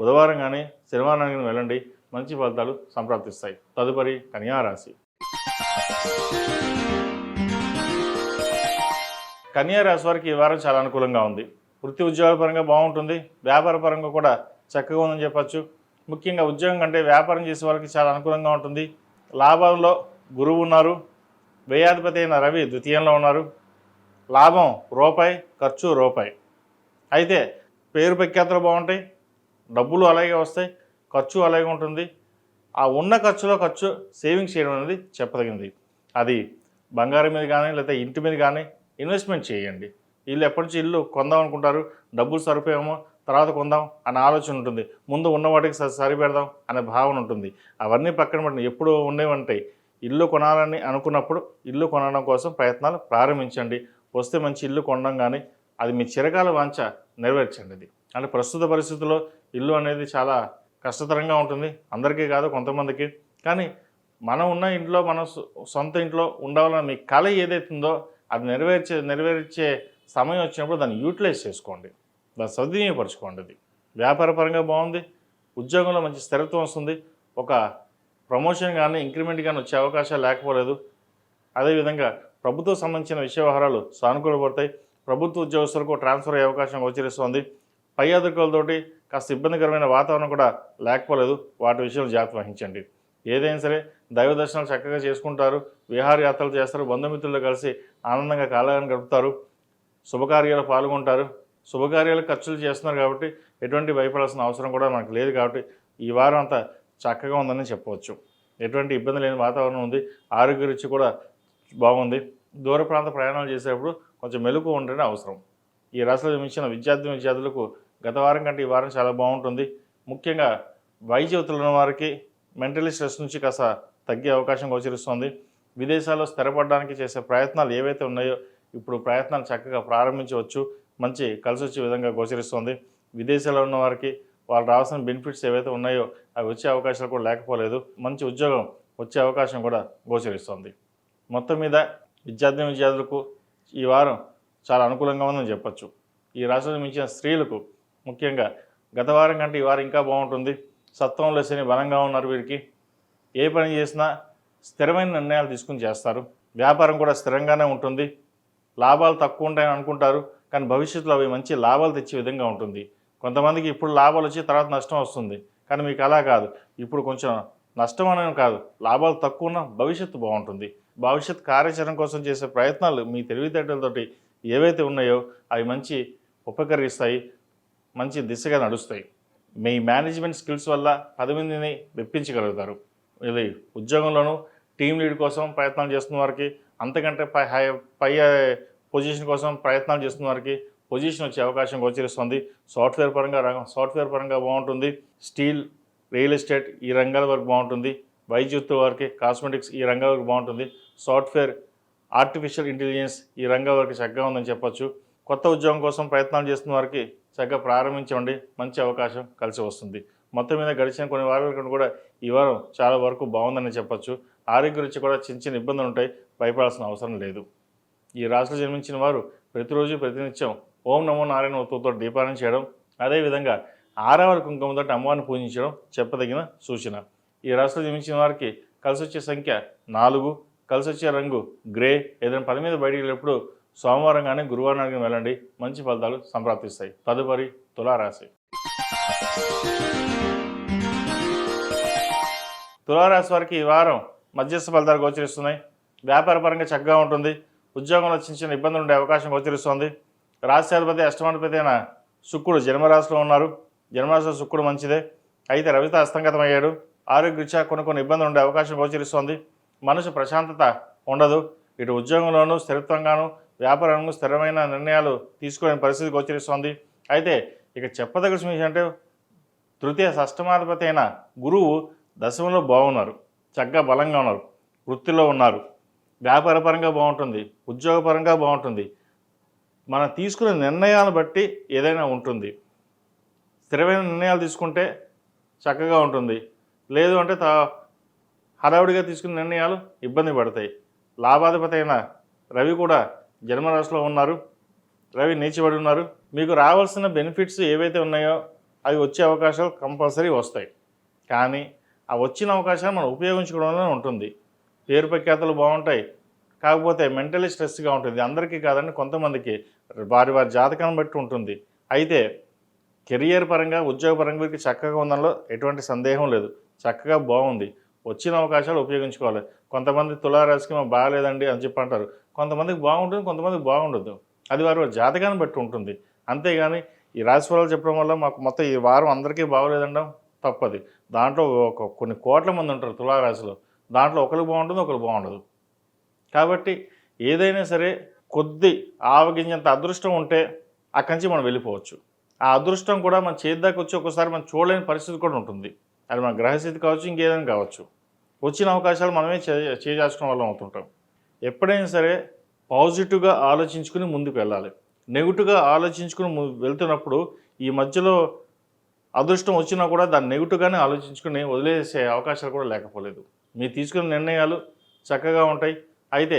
బుధవారం కానీ శనివారం కానీ వెళ్ళండి, మంచి ఫలితాలు సంప్రాప్తిస్తాయి. తదుపరి కన్యారాశి. కన్యారాశి వారికి ఈ వారం చాలా అనుకూలంగా ఉంది. వృత్తి ఉద్యోగాల పరంగా బాగుంటుంది. వ్యాపార పరంగా కూడా చక్కగా ఉందని చెప్పచ్చు. ముఖ్యంగా ఉద్యోగం కంటే వ్యాపారం చేసే వాళ్ళకి చాలా అనుకూలంగా ఉంటుంది. లాభాల్లో గురువు ఉన్నారు. వ్యయాధిపతి అయిన రవి ద్వితీయంలో ఉన్నారు. లాభం రూపాయి, ఖర్చు రూపాయి. అయితే పేరు ప్రఖ్యాతులు బాగుంటాయి, డబ్బులు అలాగే వస్తాయి, ఖర్చు అలాగే ఉంటుంది. ఆ ఉన్న ఖర్చు సేవింగ్స్ చేయడం అనేది చెప్పదగింది. అది బంగారం మీద కానీ లేకపోతే ఇంటి మీద కానీ ఇన్వెస్ట్మెంట్ చేయండి. ఎప్పటి నుంచి ఇల్లు కొందాం అనుకుంటారు, డబ్బులు సరిపోయేమో తర్వాత కొందాం అనే ఆలోచన ఉంటుంది, ముందు ఉన్న వాటికి సరిపెడదాం అనే భావన ఉంటుంది. అవన్నీ పక్కన పెట్టండి. ఎప్పుడు ఉండేవంటాయి. ఇల్లు కొనాలని అనుకున్నప్పుడు ఇల్లు కొనడం కోసం ప్రయత్నాలు ప్రారంభించండి. వస్తే మంచి ఇల్లు కొనడం, కానీ అది మీ చిరకాల వాంఛ నెరవేర్చండి. అది అంటే ప్రస్తుత పరిస్థితుల్లో ఇల్లు అనేది చాలా కష్టతరంగా ఉంటుంది, అందరికీ కాదు కొంతమందికి. కానీ మనం ఉన్న ఇంట్లో, మన సొంత ఇంట్లో ఉండాలన్న మీ కళ ఏదైతుందో అది నెరవేర్చే సమయం వచ్చినప్పుడు దాన్ని యూటిలైజ్ చేసుకోండి, దాన్ని సద్వినియోగపరచుకోండి. అది వ్యాపారపరంగా బాగుంది, ఉద్యోగంలో మంచి స్థిరత్వం వస్తుంది, ఒక ప్రమోషన్ కానీ ఇంక్రిమెంట్ కానీ వచ్చే అవకాశాలు లేకపోలేదు. అదేవిధంగా ప్రభుత్వం సంబంధించిన విషయ వ్యవహారాలు సానుకూలపడతాయి. ప్రభుత్వ ఉద్యోగస్తులకు ట్రాన్స్ఫర్ అయ్యే అవకాశం గోచరిస్తోంది. పై అధికారులతోటి కాస్త ఇబ్బందికరమైన వాతావరణం కూడా లేకపోలేదు, వాటి విషయంలో జాగ్రత్త వహించండి. ఏదైనా సరే దైవ దర్శనాలు చక్కగా చేసుకుంటారు, విహారయాత్రలు చేస్తారు, బంధుమిత్రులు కలిసి ఆనందంగా కాలాన్ని గడుపుతారు, శుభకార్యాలు పాల్గొంటారు. శుభకార్యాలు ఖర్చులు చేస్తున్నారు కాబట్టి ఎటువంటి భయపడాల్సిన అవసరం కూడా మనకు లేదు. కాబట్టి ఈ వారం అంతా చక్కగా ఉందని చెప్పవచ్చు. ఎటువంటి ఇబ్బంది లేని వాతావరణం ఉంది. ఆరోగ్య రుచి కూడా బాగుంది. దూర ప్రాంత ప్రయాణాలు చేసేటప్పుడు కొంచెం మెలకు ఉండడం అవసరం. ఈ రాశిలో జన్మించిన విద్యార్థులకు గత వారం కంటే ఈ వారం చాలా బాగుంటుంది. ముఖ్యంగా వైద్యులు ఉన్న వారికి మెంటలీ స్ట్రెస్ నుంచి కాస్త తగ్గే అవకాశం గోచరిస్తుంది. విదేశాల్లో స్థిరపడడానికి చేసే ప్రయత్నాలు ఏవైతే ఉన్నాయో ఇప్పుడు ప్రయత్నాలు చక్కగా ప్రారంభించవచ్చు. మంచి కలిసి వచ్చే విధంగా గోచరిస్తుంది. విదేశాల్లో ఉన్న వారికి వాళ్ళు రావాల్సిన బెనిఫిట్స్ ఏవైతే ఉన్నాయో అవి వచ్చే అవకాశాలు కూడా లేకపోలేదు. మంచి ఉద్యోగం వచ్చే అవకాశం కూడా గోచరిస్తుంది. మొత్తం మీద విద్యార్థులకు ఈ వారం చాలా అనుకూలంగా ఉందని చెప్పచ్చు. ఈ రాశిలో మించిన స్త్రీలకు ముఖ్యంగా గత వారం కంటే ఈ వారం ఇంకా బాగుంటుంది. సత్వంలో శని బలంగా ఉన్నారు. వీరికి ఏ పని చేసినా స్థిరమైన నిర్ణయాలు తీసుకుని చేస్తారు. వ్యాపారం కూడా స్థిరంగానే ఉంటుంది. లాభాలు తక్కువ ఉంటాయని అనుకుంటారు, కానీ భవిష్యత్తులో అవి మంచి లాభాలు తెచ్చే విధంగా ఉంటుంది. కొంతమందికి ఇప్పుడు లాభాలు వచ్చి తర్వాత నష్టం వస్తుంది, కానీ మీకు అలా కాదు. ఇప్పుడు కొంచెం నష్టం అనేవి కాదు, లాభాలు తక్కువ ఉన్న భవిష్యత్తు బాగుంటుంది. భవిష్యత్ కార్యాచరణ కోసం చేసే ప్రయత్నాలు మీ తెలివితేటలతోటి ఏవైతే ఉన్నాయో అవి మంచి ఉపకరిస్తాయి, మంచి దిశగా నడుస్తాయి. మీ మేనేజ్మెంట్ స్కిల్స్ వల్ల 10 మందిని మెప్పించగలుగుతారు. ఇది ఉద్యోగంలోనూ టీం లీడ్ కోసం ప్రయత్నాలు చేస్తున్న వారికి, అంతకంటే పై పొజిషన్ కోసం ప్రయత్నాలు చేస్తున్న వారికి పొజిషన్ వచ్చే అవకాశం గోచరిస్తుంది. సాఫ్ట్వేర్ పరంగా బాగుంటుంది. స్టీల్, రియల్ ఎస్టేట్ ఈ రంగాల వరకు బాగుంటుంది. వైద్యుత్వ వారికి, కాస్మెటిక్స్ ఈ రంగాల వరకు బాగుంటుంది. సాఫ్ట్వేర్, ఆర్టిఫిషియల్ ఇంటెలిజెన్స్ ఈ రంగాల వరకు చక్కగా ఉందని చెప్పొచ్చు. కొత్త ఉద్యోగం కోసం ప్రయత్నాలు చేస్తున్న వారికి చక్కగా ప్రారంభించండి, మంచి అవకాశం కలిసి వస్తుంది. మొత్తం మీద గడిచిన కొన్ని వారాల కూడా ఈ వారం చాలా వరకు బాగుందని చెప్పొచ్చు. ఆరోగ్య రుచి కూడా చిన్న ఇబ్బందులు ఉంటాయి, భయపడాల్సిన అవసరం లేదు. ఈ రాశిలో జన్మించిన వారు ప్రతిరోజు ప్రతినిత్యం ఓం నమో నారాయణ ఒత్తుతో దీపారాయణ చేయడం, అదేవిధంగా 6వ కుంకుమతో అమ్మవారిని పూజించడం చెప్పదగిన సూచన. ఈ రాశిలో జన్మించిన వారికి కలిసి వచ్చే సంఖ్య 4, కలిసి వచ్చే రంగు గ్రే. ఏదైనా పని మీద బయటికి వెళ్ళినప్పుడు సోమవారం కానీ గురువారం కానీ వెళ్ళండి, మంచి ఫలితాలు సంప్రాప్తిస్తాయి. తదుపరి తులారాశి. తులారాశి వారికి ఈ వారం మధ్యస్థ ఫలితాలు గోచరిస్తున్నాయి. వ్యాపారపరంగా చక్కగా ఉంటుంది. ఉద్యోగంలో చిన్న ఇబ్బందులు ఉండే అవకాశం గోచరిస్తుంది. రాశ్యాధిపతి అష్టమాధిపతి అయిన శుక్రుడు జన్మరాశిలో ఉన్నారు. జన్మరాశిలో శుక్రుడు మంచిదే, అయితే రవితో అస్తంగతం అయ్యాడు. ఆరోగ్యరీత్యా కొన్ని ఇబ్బందులు ఉండే అవకాశం గోచరిస్తుంది. మనసు ప్రశాంతత ఉండదు. ఇటు ఉద్యోగంలోనూ స్థిరత్వంగాను, వ్యాపారంలో స్థిరమైన నిర్ణయాలు తీసుకునే పరిస్థితి గోచరిస్తుంది. అయితే ఇక చెప్పదగిన విషయం అంటే తృతీయ షష్టమాధిపతి అయిన గురువు దశమంలో బాగున్నారు, చక్కగా బలంగా ఉన్నారు, వృత్తిలో ఉన్నారు. వ్యాపారపరంగా బాగుంటుంది, ఉద్యోగపరంగా బాగుంటుంది. మనం తీసుకునే నిర్ణయాలను బట్టి ఏదైనా ఉంటుంది. స్థిరమైన నిర్ణయాలు తీసుకుంటే చక్కగా ఉంటుంది, లేదు అంటే హడావుడిగా తీసుకునే నిర్ణయాలు ఇబ్బంది పడతాయి. లాభాధిపతి అయిన రవి కూడా జన్మరాశిలో ఉన్నారు. రవి నీచబడి ఉన్నారు. మీకు రావాల్సిన బెనిఫిట్స్ ఏవైతే ఉన్నాయో అవి వచ్చే అవకాశాలు కంపల్సరీ వస్తాయి. కానీ ఆ వచ్చిన అవకాశాలు మనం ఉపయోగించుకోవడంలో ఉంటుంది. పేరు ప్రఖ్యాతలు బాగుంటాయి, కాకపోతే మెంటలీ స్ట్రెస్గా ఉంటుంది. అందరికీ కాదండి, కొంతమందికి వారి జాతకాన్ని బట్టి ఉంటుంది. అయితే కెరియర్ పరంగా, ఉద్యోగపరంగా వీరికి చక్కగా ఉందనలో ఎటువంటి సందేహం లేదు. చక్కగా బాగుంది. వచ్చిన అవకాశాలు ఉపయోగించుకోవాలి. కొంతమంది తులారాశికి మాకు బాగాలేదండి అని చెప్పి అంటారు. కొంతమందికి బాగుంటుంది, కొంతమందికి బాగుండదు. అది వారి జాతకాన్ని బట్టి ఉంటుంది. అంతేగాని ఈ రాశి ఫలాలు చెప్పడం వల్ల మాకు మొత్తం ఈ వారం అందరికీ బాగోలేదండం తప్పది. దాంట్లో కొన్ని కోట్ల మంది ఉంటారు తులారాశిలో. దాంట్లో ఒకరికి బాగుంటుంది, ఒకరికి బాగుండదు. కాబట్టి ఏదైనా సరే కొద్ది ఆవగింజంత అదృష్టం ఉంటే అక్కడి నుంచి మనం వెళ్ళిపోవచ్చు. ఆ అదృష్టం కూడా మన చేతి దాకా వచ్చి ఒక్కోసారి మనం చూడలేని పరిస్థితి కూడా ఉంటుంది. అది మన గ్రహస్థితి కావచ్చు, ఇంకేదైనా కావచ్చు. వచ్చిన అవకాశాలు మనమే చేజార్చుకునే వాళ్ళం అవుతుంటాం. ఎప్పుడైనా సరే పాజిటివ్గా ఆలోచించుకుని ముందుకు వెళ్ళాలి. నెగిటివ్గా ఆలోచించుకుని వెళ్తున్నప్పుడు ఈ మధ్యలో అదృష్టం వచ్చినా కూడా దాన్ని నెగిటివ్గానే ఆలోచించుకుని వదిలేసే అవకాశాలు కూడా లేకపోలేదు. మీరు తీసుకున్న నిర్ణయాలు చక్కగా ఉంటాయి. అయితే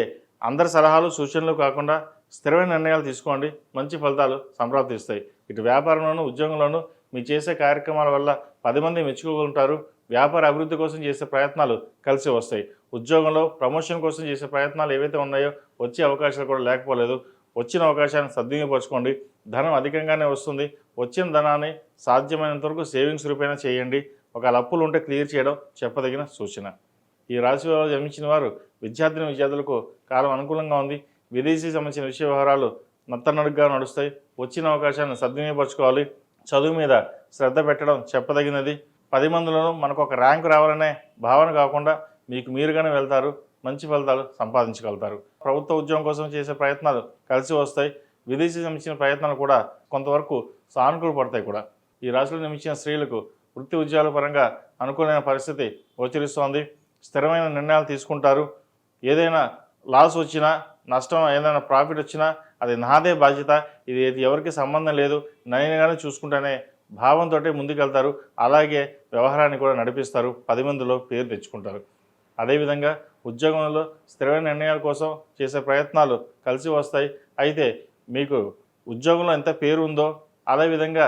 అందరి సలహాలు సూచనలు కాకుండా స్థిరమైన నిర్ణయాలు తీసుకోండి, మంచి ఫలితాలు సంప్రాప్తిస్తాయి. ఇటు వ్యాపారంలోనూ ఉద్యోగంలోనూ మీరు చేసే కార్యక్రమాల వల్ల 10 మంది మెచ్చుకుంటారు. వ్యాపార అభివృద్ధి కోసం చేసే ప్రయత్నాలు కలిసి వస్తాయి. ఉద్యోగంలో ప్రమోషన్ కోసం చేసే ప్రయత్నాలు ఏవైతే ఉన్నాయో వచ్చే అవకాశాలు కూడా లేకపోలేదు. వచ్చిన అవకాశాన్ని సద్వినియోగపరచుకోండి. ధనం అధికంగానే వస్తుంది. వచ్చిన ధనాన్ని సాధ్యమైనంత వరకు సేవింగ్స్ రూపేణా చేయండి. ఒకవేళ అప్పులు ఉంటే క్లియర్ చేయడం చెప్పదగిన సూచన. ఈ రాశి వారు జన్మించిన వారు విద్యార్థులకు కాలం అనుకూలంగా ఉంది. విదేశీ సంబంధించిన విషయ వ్యవహారాలు నత్తనడుగ్గా నడుస్తాయి. వచ్చిన అవకాశాన్ని సద్వినియోగపరచుకోవాలి. చదువు మీద శ్రద్ధ పెట్టడం చెప్పదగినది. 10 మందిలోనూ మనకు ఒక ర్యాంకు రావాలనే భావన కాకుండా మీకు మీరుగానే వెళ్తారు. మంచి ఫలితాలు సంపాదించగలుగుతారు. ప్రభుత్వ ఉద్యోగం కోసం చేసే ప్రయత్నాలు కలిసి వస్తాయి. విదేశీ సంబంధించిన ప్రయత్నాలు కూడా కొంతవరకు సానుకూల పడతాయి కూడా. ఈ రాశిలో జన్మించిన స్త్రీలకు వృత్తి ఉద్యోగాల పరంగా అనుకూలమైన పరిస్థితి గోచరిస్తోంది. స్థిరమైన నిర్ణయాలు తీసుకుంటారు. ఏదైనా లాస్ వచ్చినా, నష్టం ఏదైనా ప్రాఫిట్ వచ్చినా అది నాదే బాధ్యత, ఇది ఎవరికి సంబంధం లేదు, నేనుగానే చూసుకుంటానే భావంతో ముందుకెళ్తారు. అలాగే వ్యవహారాన్ని కూడా నడిపిస్తారు. 10 మందిలో పేరు తెచ్చుకుంటారు. అదేవిధంగా ఉద్యోగంలో స్థిరమైన నిర్ణయాల కోసం చేసే ప్రయత్నాలు కలిసి వస్తాయి. అయితే మీకు ఉద్యోగంలో ఎంత పేరు ఉందో అదేవిధంగా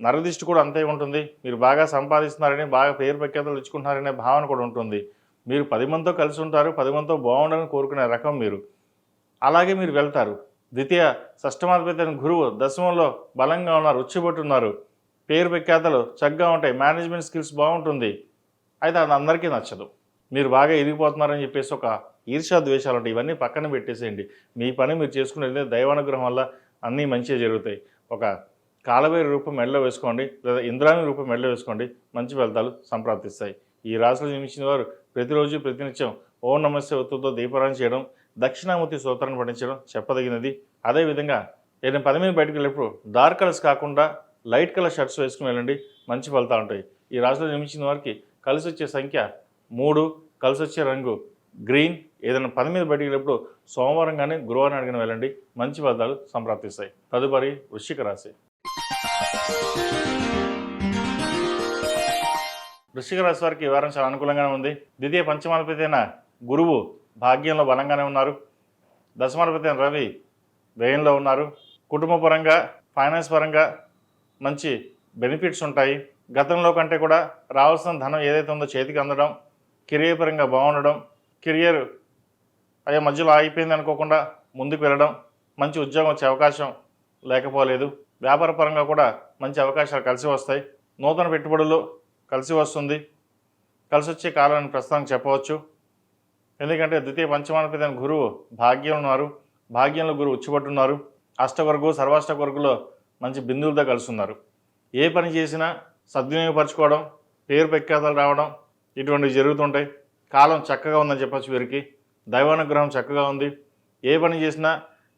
నరదిష్టి కూడా అంతే ఉంటుంది. మీరు బాగా సంపాదిస్తున్నారని, బాగా పేరు ప్రఖ్యాతలు తెచ్చుకుంటున్నారనే భావన కూడా ఉంటుంది. మీరు 10 మందితో కలిసి ఉంటారు. 10 మందితో బాగుండాలని కోరుకునే రకం మీరు. అలాగే మీరు వెళ్తారు. ద్వితీయ షష్టమాధిపతి అయిన గురువు దశమంలో బలంగా ఉన్నారు, ఉచ్చిబట్టున్నారు. పేరు ప్రఖ్యాతలు చక్కగా ఉంటాయి. మేనేజ్మెంట్ స్కిల్స్ బాగుంటుంది. అయితే అది అందరికీ నచ్చదు. మీరు బాగా ఎదిగిపోతున్నారని చెప్పేసి ఒక ఈర్ష్యా ద్వేషాలు ఉంటాయి. ఇవన్నీ పక్కన పెట్టేసేయండి. మీ పని మీరు చేసుకునేది దైవానుగ్రహం వల్ల అన్నీ మంచిగా జరుగుతాయి. ఒక కాలవేరు రూపం మెడలో వేసుకోండి, లేదా ఇంద్రాణి రూపం మెడలో వేసుకోండి. మంచి ఫలితాలు సంప్రాప్తిస్తాయి. ఈ రాశిలో జన్మించిన వారు ప్రతిరోజు ప్రతినిత్యం ఓం నమస్తే ఒత్తుతో దీపారాయణ చేయడం, దక్షిణామూర్తి స్తోత్రాన్ని పఠించడం చెప్పదగినది. అదేవిధంగా ఏదైనా పని మీద బయటకు వెళ్ళినప్పుడు డార్క్ కలర్స్ కాకుండా లైట్ కలర్ షర్ట్స్ వేసుకుని వెళ్ళండి. మంచి ఫలితాలు ఉంటాయి. ఈ రాశిలో జన్మించిన వారికి కలిసి వచ్చే సంఖ్య 3, కలిసి వచ్చే రంగు గ్రీన్. ఏదైనా పని మీద బయటకు వెళ్ళినప్పుడు సోమవారం కానీ గురువారం అడిగిన వెళ్ళండి. మంచి ఫలితాలు సంప్రాప్తిస్తాయి. తదుపరి వృశ్చిక రాశి. వృశ్చిక రాశి వారికి ఈ వారం చాలా అనుకూలంగానే ఉంది. ద్వితీయ పంచమాధిపతి అయిన గురువు భాగ్యంలో బలంగానే ఉన్నారు. దశమాధిపతి అయిన రవి వ్యయంలో ఉన్నారు. కుటుంబ పరంగా, ఫైనాన్స్ పరంగా మంచి బెనిఫిట్స్ ఉంటాయి. గతంలో కంటే కూడా రావాల్సిన ధనం ఏదైతే ఉందో చేతికి అందడం, కెరియర్ పరంగా బాగుండడం, కెరియర్ అయ్యే మధ్యలో ఆగిపోయింది అనుకోకుండా ముందుకు వెళ్ళడం, మంచి ఉద్యోగం వచ్చే అవకాశం లేకపోలేదు. వ్యాపార పరంగా కూడా మంచి అవకాశాలు కలిసి వస్తాయి. నూతన పెట్టుబడులు కలిసి వస్తుంది. కలిసి వచ్చే కాలాన్ని ప్రస్తుతానికి చెప్పవచ్చు. ఎందుకంటే ద్వితీయ పంచమాధిపతి అయిన గురువు భాగ్యం ఉన్నారు. భాగ్యంలో గురువు ఉచ్చిపట్టున్నారు. అష్టవర్గు సర్వాష్టవర్గులో మంచి బిందువులతో కలిసి ఉన్నారు. ఏ పని చేసినా సద్వినియోగపరచుకోవడం, పేరు ప్రఖ్యాతలు రావడం ఇటువంటివి జరుగుతుంటాయి. కాలం చక్కగా ఉందని చెప్పచ్చు. వీరికి దైవానుగ్రహం చక్కగా ఉంది. ఏ పని చేసినా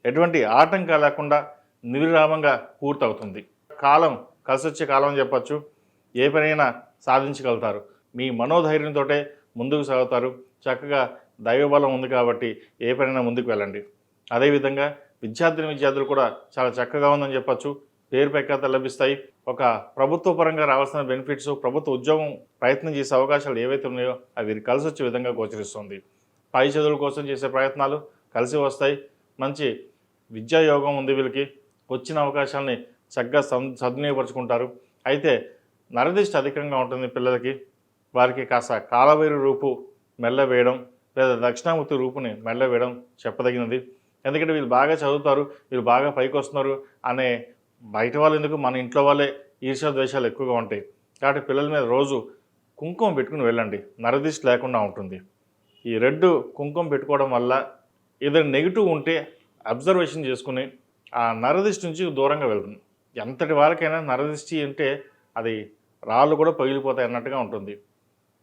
ఎటువంటి ఆటంకాలు లేకుండా నిర్విరామంగా పూర్తవుతుంది. కాలం కలిసి వచ్చే కాలం అని చెప్పచ్చు. ఏ పనైనా సాధించగలుగుతారు. మీ మనోధైర్యంతో ముందుకు సాగుతారు. చక్కగా దైవబలం ఉంది కాబట్టి ఏ పనైనా ముందుకు వెళ్ళండి. అదేవిధంగా విద్యార్థులు కూడా చాలా చక్కగా ఉందని చెప్పచ్చు. పేరు ప్రఖ్యాతలు లభిస్తాయి. ఒక ప్రభుత్వ పరంగా రావాల్సిన బెనిఫిట్స్, ప్రభుత్వ ఉద్యోగం ప్రయత్నం చేసే అవకాశాలు ఏవైతే ఉన్నాయో అవి కలిసి వచ్చే విధంగా గోచరిస్తుంది. పై చదువుల కోసం చేసే ప్రయత్నాలు కలిసి వస్తాయి. మంచి విద్యాయోగం ఉంది. వీళ్ళకి వచ్చిన అవకాశాలని చక్కగా సద్వినియోగపరుచుకుంటారు. అయితే నరదిష్టి అధికంగా ఉంటుంది పిల్లలకి. వారికి కాస్త కాలవేరు రూపు మెల్ల వేయడం, లేదా దక్షిణామూర్తి రూపుని మెల్ల వేయడం చెప్పదగినది. ఎందుకంటే వీళ్ళు బాగా చదువుతారు, వీళ్ళు బాగా పైకి వస్తున్నారు అనే బయట వాళ్ళు ఎందుకు, మన ఇంట్లో వాళ్ళే ఈర్ష్య ద్వేషాలు ఎక్కువగా ఉంటాయి. కాబట్టి పిల్లల మీద రోజు కుంకుమ పెట్టుకుని వెళ్ళండి. నరదిష్టి లేకుండా ఉంటుంది. ఈ రెడ్ కుంకుమ పెట్టుకోవడం వల్ల ఏదైనా నెగిటివ్ ఉంటే అబ్జర్వేషన్ చేసుకుని ఆ నరదిష్టి నుంచి దూరంగా వెళ్తుంది. ఎంతటి వాళ్ళకైనా నరదిష్టి అంటే అది రాళ్ళు కూడా పగిలిపోతాయి అన్నట్టుగా ఉంటుంది.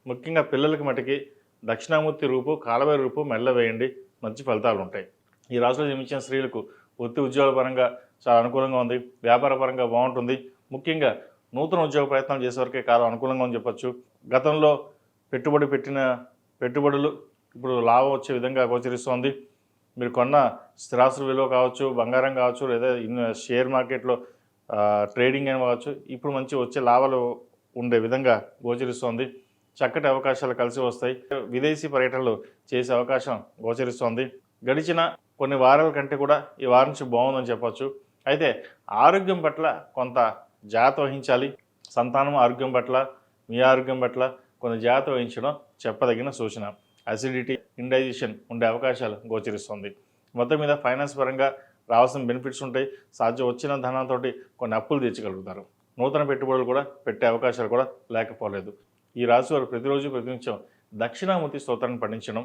ముఖ్యంగా పిల్లలకి మటుకి దక్షిణామూర్తి రూపు, కాలవేరు రూపు మెల్ల వేయండి. మంచి ఫలితాలు ఉంటాయి. ఈ రాశిలో జన్మించిన స్త్రీలకు వృత్తి ఉద్యోగాల పరంగా చాలా అనుకూలంగా ఉంది. వ్యాపార పరంగా బాగుంటుంది. ముఖ్యంగా నూతన ఉద్యోగ ప్రయత్నాలు చేసేవరకే కాలం అనుకూలంగా అని చెప్పొచ్చు. గతంలో పెట్టుబడి పెట్టిన పెట్టుబడులు ఇప్పుడు లాభం వచ్చే విధంగా గోచరిస్తోంది. మీరు కొన్న స్థిరాస్తుల విలువ కావచ్చు, బంగారం కావచ్చు, లేదా షేర్ మార్కెట్లో ట్రేడింగ్ అని కావచ్చు, ఇప్పుడు మంచి వచ్చే లాభాలు ఉండే విధంగా గోచరిస్తోంది. చక్కటి అవకాశాలు కలిసి వస్తాయి. విదేశీ పర్యటనలు చేసే అవకాశం గోచరిస్తోంది. గడిచిన కొన్ని వారాల కంటే కూడా ఈ వారం నుంచి బాగుందని చెప్పొచ్చు. అయితే ఆరోగ్యం పట్ల కొంత జాగ్రత్త వహించాలి. సంతానం ఆరోగ్యం పట్ల, మీ ఆరోగ్యం పట్ల కొంత జాగ్రత్త వహించడం చెప్పదగిన సూచన. అసిడిటీ, ఇండైజెషన్ ఉండే అవకాశాలు గోచరిస్తుంది. మొత్తం మీద ఫైనాన్స్ పరంగా రావాల్సిన బెనిఫిట్స్ ఉంటాయి. సాధ్యం వచ్చిన ధనంతో కొన్ని అప్పులు తీర్చగలుగుతారు. నూతన పెట్టుబడులు కూడా పెట్టే అవకాశాలు కూడా లేకపోలేదు. ఈ రాశి వారు ప్రతిరోజు ప్రతినిత్యం దక్షిణామూర్తి స్తోత్రాన్ని పఠించడం,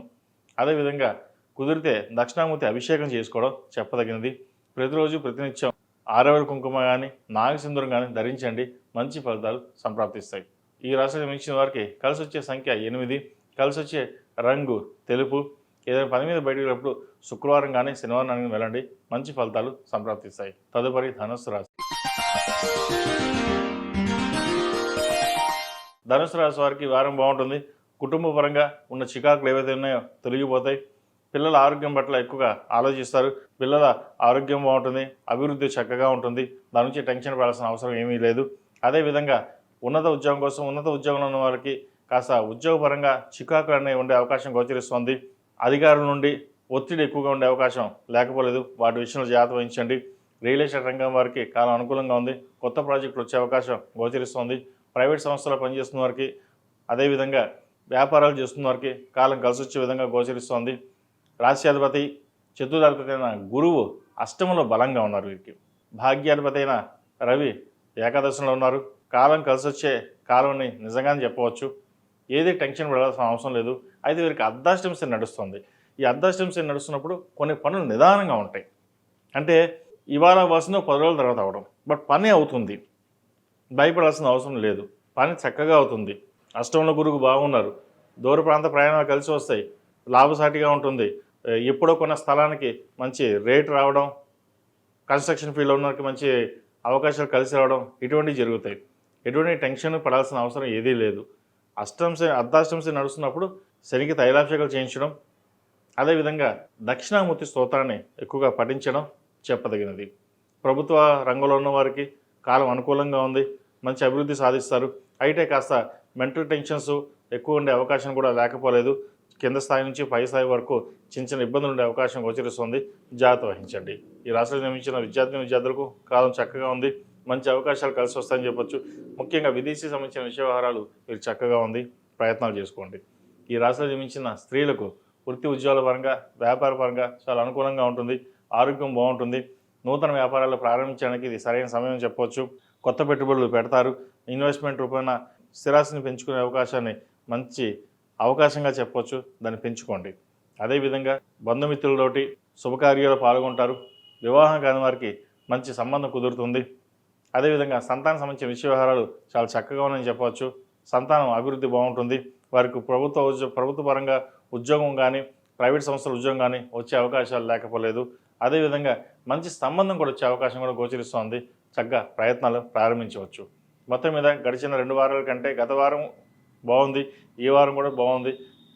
అదేవిధంగా కుదిరితే దక్షిణామూర్తి అభిషేకం చేసుకోవడం చెప్పదగినది. ప్రతిరోజు ప్రతినిత్యం ఆరవెల కుంకుమ కానీ, నాగసింధూరం కానీ ధరించండి. మంచి ఫలితాలు సంప్రాప్తిస్తాయి. ఈ రాశిలో మించిన వారికి కలిసి వచ్చే సంఖ్య 8, కలిసి వచ్చే రంగు తెలుపు. ఏదైనా పని మీద బయటకు వెళ్ళినప్పుడు శుక్రవారం కానీ శనివారం కానీ వెళ్ళండి. మంచి ఫలితాలు సంప్రాప్తిస్తాయి. తదుపరి ధనుస్సు రాశి. ధనుస్సు రాశి వారికి వారం బాగుంటుంది. కుటుంబ పరంగా ఉన్న చికాకులు ఏవైతే ఉన్నాయో తొలగిపోతాయి. పిల్లల ఆరోగ్యం పట్ల ఎక్కువగా ఆలోచిస్తారు. పిల్లల ఆరోగ్యం బాగుంటుంది, అభివృద్ధి చక్కగా ఉంటుంది. దాని నుంచి టెన్షన్ పడాల్సిన అవసరం ఏమీ లేదు. అదేవిధంగా ఉన్నత ఉద్యోగం కోసం ఉన్నత ఉద్యోగంలో ఉన్న వారికి కాస్త ఉద్యోగపరంగా చికాకులు అనేవి ఉండే అవకాశం గోచరిస్తుంది. అధికారుల నుండి ఒత్తిడి ఎక్కువగా ఉండే అవకాశం లేకపోలేదు. వాటి విషయంలో జాగ్రత్త వహించండి. రియల్ ఎస్టేట్ రంగం వారికి కాలం అనుకూలంగా ఉంది. కొత్త ప్రాజెక్టులు వచ్చే అవకాశం గోచరిస్తుంది. ప్రైవేట్ సంస్థలో పనిచేస్తున్న వారికి, అదేవిధంగా వ్యాపారాలు చేస్తున్న వారికి కాలం కలిసి వచ్చే విధంగా గోచరిస్తోంది. రాశ్యాధిపతి చతుర్థాధిపతి అయిన గురువు అష్టమంలో బలంగా ఉన్నారు. వీరికి భాగ్యాధిపతి అయిన రవి ఏకాదశంలో ఉన్నారు. కాలం కలిసి వచ్చే కాలంని నిజంగానే చెప్పవచ్చు. ఏది టెన్షన్ పడాల్సిన అవసరం లేదు. అయితే వీరికి అర్ధాష్టమ శని నడుస్తుంది. ఈ అర్ధాష్టమ శని నడుస్తున్నప్పుడు కొన్ని పనులు నిదానంగా ఉంటాయి. అంటే ఇవాళ అవ్వాల్సిన 10 రోజుల తర్వాత అవడం, బట్ పని అవుతుంది. భయపడాల్సిన అవసరం లేదు. పని చక్కగా అవుతుంది. అష్టమంలో గురువు బాగున్నారు. దూర ప్రాంత ప్రయాణాలు కలిసి వస్తాయి. లాభసాటిగా ఉంటుంది. ఎప్పుడో కొన్న స్థలానికి మంచి రేట్ రావడం, కన్స్ట్రక్షన్ ఫీల్డ్లో ఉన్న వారికి మంచి అవకాశాలు కలిసి రావడం, ఇటువంటివి జరుగుతాయి. ఎటువంటి టెన్షన్ పడాల్సిన అవసరం ఏదీ లేదు. అర్ధాష్టమ శని నడుస్తున్నప్పుడు శనికి తైలాభిషేకాలు చేయించడం, అదేవిధంగా దక్షిణామూర్తి స్తోత్రాన్ని ఎక్కువగా పఠించడం చెప్పదగినది. ప్రభుత్వ రంగంలో ఉన్న వారికి కాలం అనుకూలంగా ఉంది. మంచి అభివృద్ధి సాధిస్తారు. అయితే కాస్త మెంటల్ టెన్షన్స్ ఎక్కువ ఉండే అవకాశం కూడా లేకపోలేదు. కింద స్థాయి నుంచి పై స్థాయి వరకు చిన్న చిన్న ఇబ్బందులు ఉండే అవకాశం గోచరిస్తుంది. జాగ్రత్త వహించండి. ఈ రాష్ట్రంలో నిర్మించిన విద్యార్థులకు కాలం చక్కగా ఉంది. మంచి అవకాశాలు కలిసి వస్తాయని చెప్పొచ్చు. ముఖ్యంగా విదేశీ సంబంధించిన విషయ వ్యవహారాలు వీరు చక్కగా ఉంది. ప్రయత్నాలు చేసుకోండి. ఈ రాష్ట్రంలో నిర్మించిన స్త్రీలకు వృత్తి ఉద్యోగాల పరంగా, వ్యాపార పరంగా చాలా అనుకూలంగా ఉంటుంది. ఆరోగ్యం బాగుంటుంది. నూతన వ్యాపారాలు ప్రారంభించడానికి ఇది సరైన సమయం చెప్పవచ్చు. కొత్త పెట్టుబడులు పెడతారు. ఇన్వెస్ట్మెంట్ రూపేణ స్థిరాస్తిని పెంచుకునే అవకాశాన్ని మంచి అవకాశంగా చెప్పవచ్చు. దాన్ని పెంచుకోండి. అదేవిధంగా బంధుమిత్రులతోటి శుభకార్యాలు పాల్గొంటారు. వివాహం కాని వారికి మంచి సంబంధం కుదురుతుంది. అదేవిధంగా సంతానం సంబంధించిన విషయ వ్యవహారాలు చాలా చక్కగా ఉన్నాయని చెప్పవచ్చు. సంతానం అభివృద్ధి బాగుంటుంది. వారికి ప్రభుత్వ పరంగా ఉద్యోగం కానీ, ప్రైవేట్ సంస్థల ఉద్యోగం కానీ వచ్చే అవకాశాలు లేకపోలేదు. అదేవిధంగా మంచి సంబంధం కూడా వచ్చే అవకాశం కూడా గోచరిస్తోంది. చక్కగా ప్రయత్నాలు ప్రారంభించవచ్చు. మొత్తం మీద గడిచిన 2 వారాల కంటే గత వారం బాగుంది. ఈ వారం కూడా బాగుంది.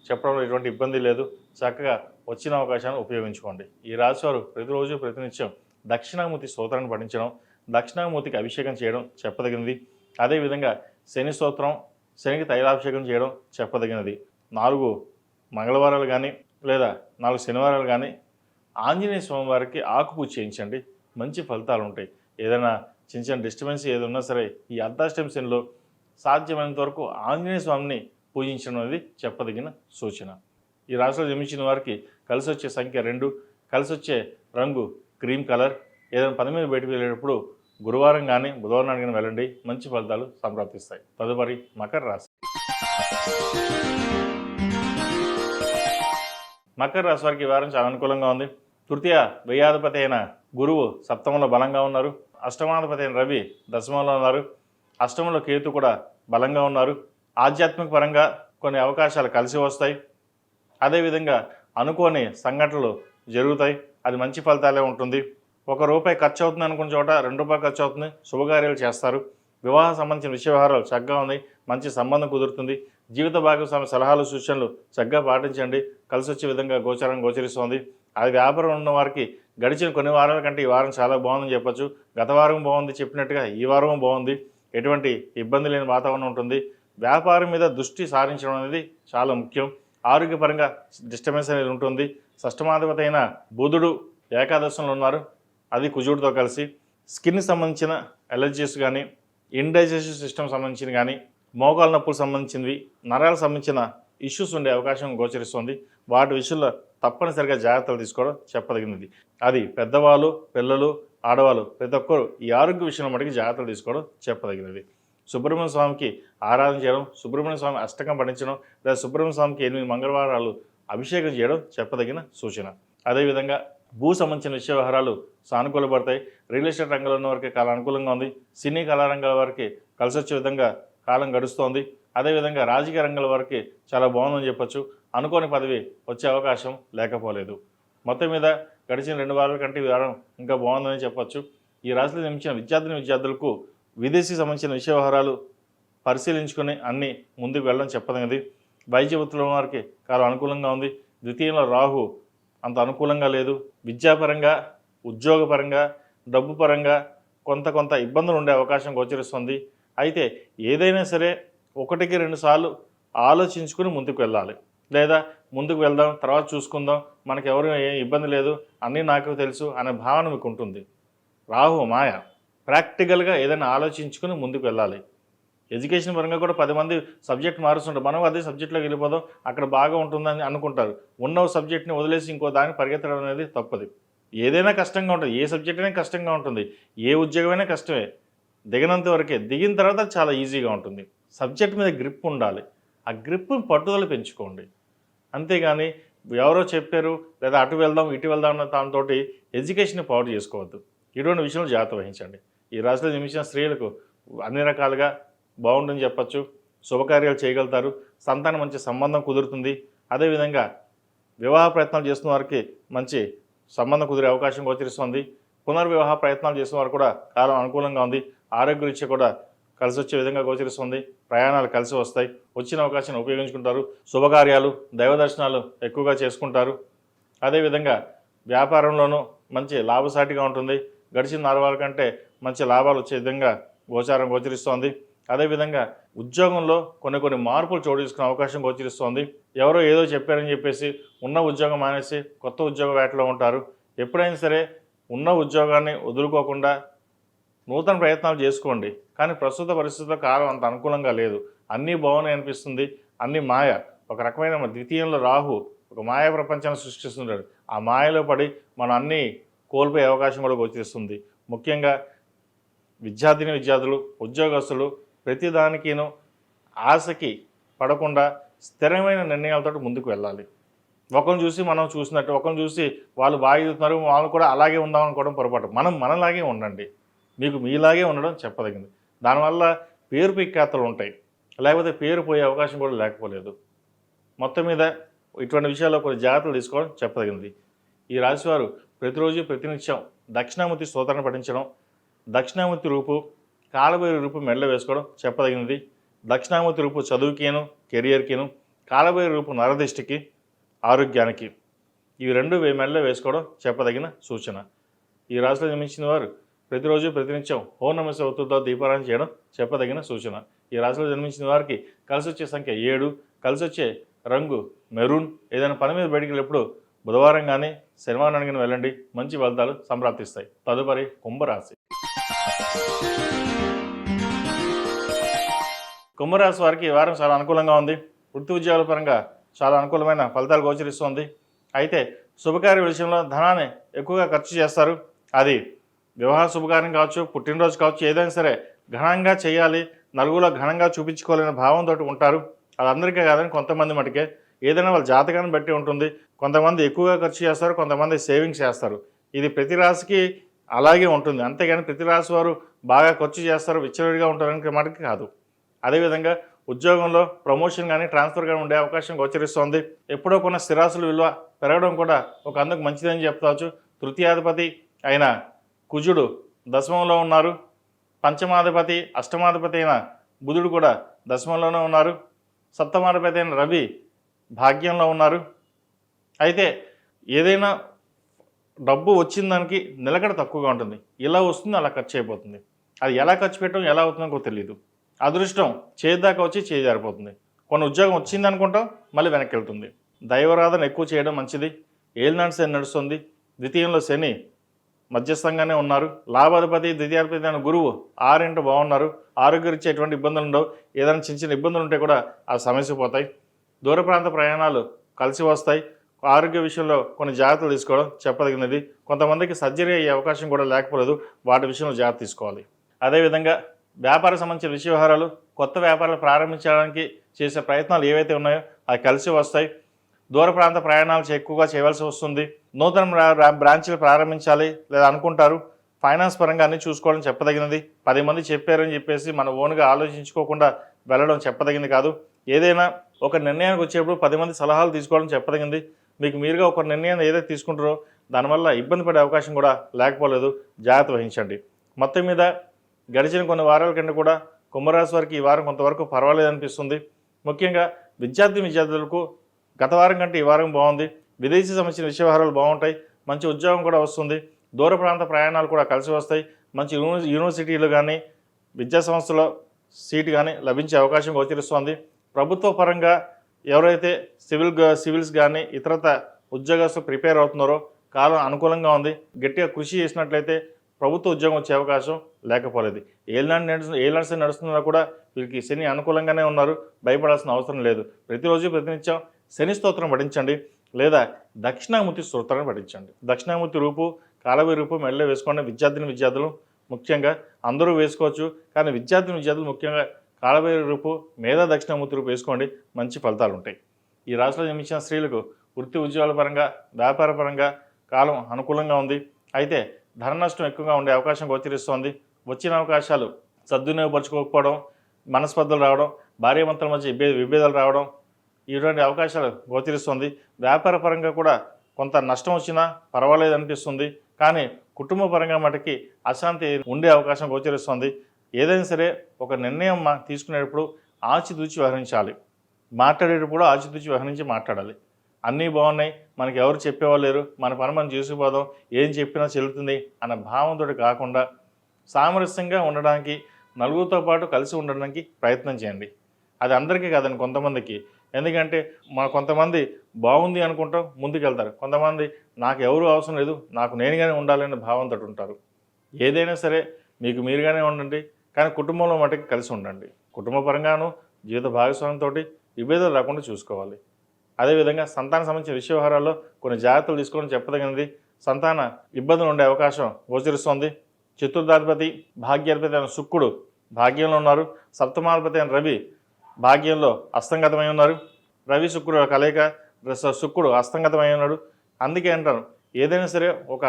చెప్పడంలో ఎటువంటి ఇబ్బంది లేదు. చక్కగా వచ్చిన అవకాశాన్ని ఉపయోగించుకోండి. ఈ రాశివారు ప్రతిరోజు ప్రతినిత్యం దక్షిణామూర్తి స్తోత్రాన్ని పఠించడం, దక్షిణామూర్తికి అభిషేకం చేయడం చెప్పదగినది. అదేవిధంగా శని స్తోత్రం, శనికి తైలాభిషేకం చేయడం చెప్పదగినది. 4 మంగళవారాలు కానీ లేదా 4 శనివారాలు కానీ ఆంజనేయ స్వామి వారికి ఆకుపూజ చేయించండి. మంచి ఫలితాలు ఉంటాయి. ఏదైనా చిన్న చిన్న డిస్టర్బెన్స్ ఏది ఉన్నా సరే ఈ అర్ధాష్టమ శనిలో సాధ్యమైనంత వరకు ఆంజనేయ స్వామిని పూజించడం అనేది చెప్పదగిన సూచన. ఈ రాశిలో జన్మించిన వారికి కలిసి వచ్చే సంఖ్య 2, కలిసి వచ్చే రంగు క్రీమ్ కలర్. ఏదైనా పని మీద బయటకు వెళ్ళేటప్పుడు గురువారం కానీ బుధవారం కానీ వెళ్ళండి. మంచి ఫలితాలు సంప్రాప్తిస్తాయి. తదుపరి మకర రాశి. మకర రాశి వారికి ఈ వారం చాలా అనుకూలంగా ఉంది. తృతీయ వ్యయాధిపతి అయిన గురువు సప్తమంలో బలంగా ఉన్నారు. అష్టమాధిపతి అయిన రవి దశమంలో ఉన్నారు. అష్టమంలో కేతు కూడా బలంగా ఉన్నారు. ఆధ్యాత్మిక పరంగా కొన్ని అవకాశాలు కలిసి వస్తాయి. అదేవిధంగా అనుకోని సంఘటనలు జరుగుతాయి. అది మంచి ఫలితాలే ఉంటుంది. ₹1 ఖర్చు అవుతుంది అనుకున్న చోట ₹2 ఖర్చు అవుతుంది. శుభకార్యాలు చేస్తారు. వివాహం సంబంధించిన విషయ వ్యవహారాలు చక్కగా ఉన్నాయి, మంచి సంబంధం కుదురుతుంది. జీవిత భాగస్వామి సలహాలు సూచనలు చక్కగా పాటించండి, కలిసి వచ్చే విధంగా గోచరిస్తోంది. అది వ్యాపారం ఉన్న వారికి గడిచిన కొన్ని వారాల కంటే ఈ వారం చాలా బాగుందని చెప్పొచ్చు. గత వారం బాగుంది చెప్పినట్టుగా ఈ వారం బాగుంది, ఎటువంటి ఇబ్బంది లేని వాతావరణం ఉంటుంది. వ్యాపారం మీద దృష్టి సారించడం అనేది చాలా ముఖ్యం. ఆరోగ్యపరంగా డిస్టర్బెన్స్ అనేది ఉంటుంది. షష్టమాధిపతి అయిన బుధుడు ఏకాదశంలో ఉన్నారు, అది కుజుడితో కలిసి. స్కిన్కి సంబంధించిన ఎలర్జీస్ కానీ, ఇండైజెషన్ సిస్టమ్ సంబంధించిన కానీ, మోకాలు నొప్పులు సంబంధించినవి, నరాలకు సంబంధించిన ఇష్యూస్ ఉండే అవకాశం గోచరిస్తుంది. వాటి విషయంలో తప్పనిసరిగా జాగ్రత్తలు తీసుకోవడం చెప్పదగినది. అది పెద్దవాళ్ళు, పిల్లలు, ఆడవాళ్ళు ప్రతి ఒక్కరు ఈ ఆరోగ్య విషయంలో మటుకు జాగ్రత్తలు తీసుకోవడం చెప్పదగినది. సుబ్రహ్మణ్య స్వామికి ఆరాధన చేయడం, సుబ్రహ్మణ్య స్వామి అష్టకం పఠించడం, లేదా సుబ్రహ్మణ్య స్వామికి 8 మంగళవారాలు అభిషేకం చేయడం చెప్పదగిన సూచన. అదేవిధంగా భూ సంబంధించిన విషయ వ్యవహారాలు సానుకూలపడతాయి. రియల్ ఎస్టేట్ రంగంలో ఉన్న వారికి చాలా అనుకూలంగా ఉంది. సినీ కళారంగాల వారికి కలిసి వచ్చే విధంగా కాలం గడుస్తోంది. అదేవిధంగా రాజకీయ రంగాల వారికి చాలా బాగుందని చెప్పొచ్చు. అనుకోని పదవి వచ్చే అవకాశం లేకపోలేదు. మొత్తం మీద గడిచిన 2 వారాల కంటే ఈ వారం ఇంకా బాగుందని చెప్పొచ్చు. ఈ రాశిలో జన్మించిన విద్యార్థులకు విదేశీ సంబంధించిన విషయ వ్యవహారాలు పరిశీలించుకొని అన్నీ ముందుకు వెళ్ళడం చెప్పదగినది. వైద్య వృత్తిలో ఉన్న వారికి చాలా అనుకూలంగా ఉంది. ద్వితీయంలో రాహు అంత అనుకూలంగా లేదు. విద్యాపరంగా, ఉద్యోగపరంగా, డబ్బు పరంగా కొంత ఇబ్బందులు ఉండే అవకాశం గోచరిస్తుంది. అయితే ఏదైనా సరే 1కి 2 సార్లు ఆలోచించుకుని ముందుకు వెళ్ళాలి. లేదా ముందుకు వెళ్దాం, తర్వాత చూసుకుందాం, మనకెవరు ఏం ఇబ్బంది లేదు, అన్నీ నాకు తెలుసు అనే భావన మీకు ఉంటుంది. రాహు మాయ. ప్రాక్టికల్గా ఏదైనా ఆలోచించుకుని ముందుకు వెళ్ళాలి. ఎడ్యుకేషన్ పరంగా కూడా 10 మంది సబ్జెక్ట్ మారుస్తుంటారు. మనం అదే సబ్జెక్ట్లోకి వెళ్ళిపోదాం, అక్కడ బాగా ఉంటుందని అనుకుంటారు. ఉన్న సబ్జెక్ట్ని వదిలేసి ఇంకో దాన్ని పరిగెత్తడం అనేది తప్పది. ఏదైనా కష్టంగా ఉంటుంది, ఏ సబ్జెక్ట్ అయినా కష్టంగా ఉంటుంది, ఏ ఉద్యోగమైనా కష్టమే. దిగినంత వరకే, దిగిన తర్వాత చాలా ఈజీగా ఉంటుంది. సబ్జెక్ట్ మీద గ్రిప్ ఉండాలి. ఆ గ్రిప్ పట్టుదల పెంచుకోండి. అంతేగాని ఎవరో చెప్పారు లేదా అటు వెళ్దాం ఇటు వెళ్దాం అన్న దాంతో ఎడ్యుకేషన్ పాడు చేసుకోవద్దు. ఇటువంటి విషయంలో జాగ్రత్త వహించండి. ఈ రాశిలో జన్మించిన స్త్రీలకు అన్ని రకాలుగా బాగుంటుందని చెప్పచ్చు. శుభకార్యాలు చేయగలుగుతారు. సంతానం మంచి సంబంధం కుదురుతుంది. అదేవిధంగా వివాహ ప్రయత్నాలు చేస్తున్న వారికి మంచి సంబంధం కుదిరే అవకాశం గోచరిస్తుంది. పునర్వివాహ ప్రయత్నాలు చేసిన వారు కూడా కాలం అనుకూలంగా ఉంది. ఆరోగ్య రీత్యా కూడా కలిసి వచ్చే విధంగా గోచరిస్తుంది. ప్రయాణాలు కలిసి వస్తాయి. వచ్చిన అవకాశాన్ని ఉపయోగించుకుంటారు. శుభకార్యాలు, దైవ దర్శనాలు ఎక్కువగా చేసుకుంటారు. అదేవిధంగా వ్యాపారంలోనూ మంచి లాభసాటిగా ఉంటుంది. గడిచిన 4 వారాల కంటే మంచి లాభాలు వచ్చే విధంగా గోచరిస్తోంది. అదేవిధంగా ఉద్యోగంలో కొన్ని మార్పులు చోటు చేసుకునే అవకాశం గోచరిస్తోంది. ఎవరో ఏదో చెప్పారని చెప్పేసి ఉన్న ఉద్యోగం మానేసి కొత్త ఉద్యోగ వేటలో ఉంటారు. ఎప్పుడైనా సరే ఉన్న ఉద్యోగాన్ని వదులుకోకుండా నూతన ప్రయత్నాలు చేసుకోండి. కానీ ప్రస్తుత పరిస్థితుల్లో కాలం అంత అనుకూలంగా లేదు. అన్నీ బాగున్నాయి అనిపిస్తుంది, అన్నీ మాయ. ఒక రకమైన ద్వితీయంలో రాహు ఒక మాయా ప్రపంచాన్ని సృష్టిస్తుంటాడు. ఆ మాయలో పడి మనం అన్నీ కోల్పోయే అవకాశం కూడా గోచరిస్తుంది. ముఖ్యంగా విద్యార్థులు, ఉద్యోగస్తులు ప్రతిదానికినూ ఆశకి పడకుండా స్థిరమైన నిర్ణయాలతో ముందుకు వెళ్ళాలి. ఒకరిని చూసి మనం చూసినట్టు, ఒకరిని చూసి వాళ్ళు బాగా చదువుతున్నారు వాళ్ళు కూడా అలాగే ఉందాం అనుకోవడం పొరపాటు. మనం మనలాగే ఉండండి. మీకు మీలాగే ఉండడం చెప్పదగింది. దానివల్ల పేరు ప్రఖ్యాతలు ఉంటాయి, లేకపోతే పేరు పోయే అవకాశం కూడా లేకపోలేదు. మొత్తం మీద ఇటువంటి విషయాల్లో కొన్ని జాగ్రత్తలు తీసుకోవడం చెప్పదగింది. ఈ రాశివారు ప్రతిరోజు ప్రతినిత్యం దక్షిణామూర్తి స్తోత్రాన్ని పఠించడం, దక్షిణామూర్తి రూపు, కాలభైరవ రూపు మెడలో వేసుకోవడం చెప్పదగినది. దక్షిణామూర్తి రూపు చదువుకిను, కెరియర్కిను, కాలభైరవ రూపు నరదిష్టికి, ఆరోగ్యానికి, ఇవి 2 మెడలో వేసుకోవడం చెప్పదగిన సూచన. ఈ రాశిలో జన్మించిన వారు ప్రతిరోజు ప్రతినిత్యం ఓం నమః శివాయ ఒత్తులతో దీపారాధన చేయడం చెప్పదగిన సూచన. ఈ రాశిలో జన్మించిన వారికి కలిసి వచ్చే సంఖ్య 7, కలిసి వచ్చే రంగు మెరూన్. ఏదైనా పని మీద బయటికి వెళ్ళినప్పుడు బుధవారం కానీ శనివారం కానీ వెళ్ళండి, మంచి ఫలితాలు సంప్రాప్తిస్తాయి. తదుపరి కుంభరాశి. కుంభరాశి వారికి ఈ వారం చాలా అనుకూలంగా ఉంది. వృత్తి ఉద్యోగాల పరంగా చాలా అనుకూలమైన ఫలితాలు గోచరిస్తుంది. అయితే శుభకార్య విషయంలో ధనాన్ని ఎక్కువగా ఖర్చు చేస్తారు. అది వివాహ శుభకార్యం కావచ్చు, పుట్టినరోజు కావచ్చు, ఏదైనా సరే ఘనంగా చేయాలి, నలుగురిలో ఘనంగా చూపించుకోవాలనే భావంతో ఉంటారు. అది అందరికీ కాదని కొంతమంది మటుకే. ఏదైనా వాళ్ళ జాతకాన్ని బట్టి ఉంటుంది. కొంతమంది ఎక్కువగా ఖర్చు చేస్తారు, కొంతమంది సేవింగ్స్ చేస్తారు. ఇది ప్రతి రాశికి అలాగే ఉంటుంది. అంతేగాని ప్రతి రాశి వారు బాగా ఖర్చు చేస్తారు, విచ్చలవిడిగా ఉంటారని మటుకు కాదు. అదేవిధంగా ఉద్యోగంలో ప్రమోషన్ కానీ ట్రాన్స్ఫర్ కానీ ఉండే అవకాశం గోచరిస్తోంది. ఎప్పుడో కొన్న స్థిరాస్తుల విలువ పెరగడం కూడా ఒక అందుకు మంచిదని చెప్తావచ్చు. తృతీయాధిపతి అయిన కుజుడు దశమంలో ఉన్నారు. పంచమాధిపతి అష్టమాధిపతి అయిన బుధుడు కూడా దశమంలోనే ఉన్నారు. సప్తమాధిపతి అయిన రవి భాగ్యంలో ఉన్నారు. అయితే ఏదైనా డబ్బు వచ్చిన దానికి నిలకడ తక్కువగా ఉంటుంది. ఇలా వస్తుంది, అలా ఖర్చు అయిపోతుంది. అది ఎలా ఖర్చు పెట్టడం ఎలా అవుతుందో కూడా తెలియదు. అదృష్టం చేద్దాకా వచ్చి చేజారిపోతుంది. కొన్ని ఉద్యోగం వచ్చింది అనుకుంటాం, మళ్ళీ వెనక్కి వెళ్తుంది. దైవారాధన ఎక్కువ చేయడం మంచిది. ఏలినాటి శని నడుస్తుంది. ద్వితీయంలో శని మధ్యస్థంగానే ఉన్నారు. లాభాధిపతి ద్వితీయాధిపతి అయిన గురువు 6 బాగున్నారు. ఆరోగ్యరీత్యా ఎటువంటి ఇబ్బందులు ఉండవు. ఏదైనా చిన్న చిన్న ఇబ్బందులు ఉంటే కూడా ఆ సమస్య పోతాయి. దూర ప్రాంత ప్రయాణాలు కలిసి వస్తాయి. ఆరోగ్య విషయంలో కొన్ని జాగ్రత్తలు తీసుకోవడం చెప్పదగినది. కొంతమందికి సర్జరీ అయ్యే అవకాశం కూడా లేకపోలేదు. వాటి విషయంలో జాగ్రత్త తీసుకోవాలి. అదేవిధంగా వ్యాపార సంబంధించిన విషయ వ్యవహారాలు, కొత్త వ్యాపారాలు ప్రారంభించడానికి చేసే ప్రయత్నాలు ఏవైతే ఉన్నాయో అవి కలిసి వస్తాయి. దూర ప్రాంత ప్రయాణాలు ఎక్కువగా చేయవలసి వస్తుంది. నూతన బ్రాంచ్లు ప్రారంభించాలి లేదా అనుకుంటారు. ఫైనాన్స్ పరంగా అన్నీ చూసుకోవడం చెప్పదగినది. 10 మంది చెప్పారని చెప్పేసి మన ఓన్గా ఆలోచించుకోకుండా వెళ్ళడం చెప్పదగింది కాదు. ఏదైనా ఒక నిర్ణయానికి వచ్చేప్పుడు 10 మంది సలహాలు తీసుకోవడం చెప్పదగింది. మీకు మీరుగా ఒక నిర్ణయాన్ని ఏదైతే తీసుకుంటారో దానివల్ల ఇబ్బంది పడే అవకాశం కూడా లేకపోలేదు. జాగ్రత్త వహించండి. మొత్తం మీద గడిచిన కొన్ని వారాల కింద కూడా కుంభరాశి వారికి ఈ వారం కొంతవరకు పర్వాలేదు అనిపిస్తుంది. ముఖ్యంగా విద్యార్థులకు గత వారం కంటే ఈ వారం బాగుంది. విదేశీ సంబంధించిన విషయ వ్యవహారాలు బాగుంటాయి. మంచి ఉద్యోగం కూడా వస్తుంది. దూర ప్రాంత ప్రయాణాలు కూడా కలిసి వస్తాయి. మంచి యూనివర్సిటీలు కానీ విద్యా సంస్థలో సీటు కానీ లభించే అవకాశం గోచరిస్తోంది. ప్రభుత్వ పరంగా ఎవరైతే సివిల్స్ కానీ ఇతరత ఉద్యోగస్తులు ప్రిపేర్ అవుతున్నారో కాలం అనుకూలంగా ఉంది. గట్టిగా కృషి చేసినట్లయితే ప్రభుత్వ ఉద్యోగం వచ్చే అవకాశం లేకపోలేదు. ఏలాంటి నడుస్తున్నా కూడా వీరికి శని అనుకూలంగానే ఉన్నారు. భయపడాల్సిన అవసరం లేదు. ప్రతిరోజు ప్రతినిత్యం శని స్తోత్రం పఠించండి లేదా దక్షిణామూర్తి స్తోత్రాన్ని పఠించండి. దక్షిణామూర్తి రూపు, కాలవి రూపు మెడలో వేసుకోండి. విద్యార్థులు ముఖ్యంగా అందరూ వేసుకోవచ్చు, కానీ విద్యార్థులు ముఖ్యంగా కాలభైరవ రూపు మేధా దక్షిణామూర్తి రూపు వేసుకోండి. మంచి ఫలితాలు ఉంటాయి. ఈ రాశిలో జన్మించిన స్త్రీలకు వృత్తి ఉద్యోగాల పరంగా, వ్యాపార పరంగా కాలం అనుకూలంగా ఉంది. అయితే ధన నష్టం ఎక్కువగా ఉండే అవకాశం గోచరిస్తోంది. వచ్చిన అవకాశాలు సద్వినియోగపరచుకోకపోవడం, మనస్పర్ధలు రావడం, భార్యాభర్తల మధ్య విభేదాలు రావడం, ఇటువంటి అవకాశాలు గోచరిస్తుంది. వ్యాపార పరంగా కూడా కొంత నష్టం వచ్చినా పర్వాలేదు అనిపిస్తుంది. కానీ కుటుంబ పరంగా మటుకి అశాంతి ఉండే అవకాశం గోచరిస్తుంది. ఏదైనా సరే ఒక నిర్ణయం తీసుకునేటప్పుడు ఆచితూచి వ్యవహరించాలి. మాట్లాడేటప్పుడు ఆచితూచి వ్యవహరించి మాట్లాడాలి. అన్నీ బాగున్నాయి, మనకి ఎవరు చెప్పేవాళ్ళు లేరు, మన పని మనం చేసుకుపోదాం, ఏం చెప్పినా చెల్లుతుంది అన్న భావంతో కాకుండా సామరస్యంగా ఉండడానికి, నలుగురితో పాటు కలిసి ఉండడానికి ప్రయత్నం చేయండి. అది అందరికీ కాదండి, కొంతమందికి. ఎందుకంటే కొంతమంది బాగుంది అనుకుంటాం, ముందుకెళ్తారు. కొంతమంది నాకు ఎవరు అవసరం లేదు, నాకు నేనుగానే ఉండాలనే భావంతో ఉంటారు. ఏదైనా సరే మీకు మీరుగానే ఉండండి, కానీ కుటుంబంలో మటుకు కలిసి ఉండండి. కుటుంబ పరంగాను జీవిత భాగస్వామ్యంతో విభేదాలు రాకుండా చూసుకోవాలి. అదేవిధంగా సంతాన సంబంధించిన విషయ వ్యవహారాల్లో కొన్ని జాగ్రత్తలు తీసుకోవడం చెప్పదగినది. సంతాన ఇబ్బందులు ఉండే అవకాశం గోచరిస్తోంది. చతుర్థాధిపతి భాగ్యాధిపతి అయిన శుక్రుడు భాగ్యంలో ఉన్నారు. సప్తమాధిపతి అయిన రవి భాగ్యంలో అస్తంగతమై ఉన్నారు. రవి శుక్రుడు కలయిక, శుక్రుడు అస్తంగతమై ఉన్నాడు. అందుకే అంటారు, ఏదైనా సరే ఒక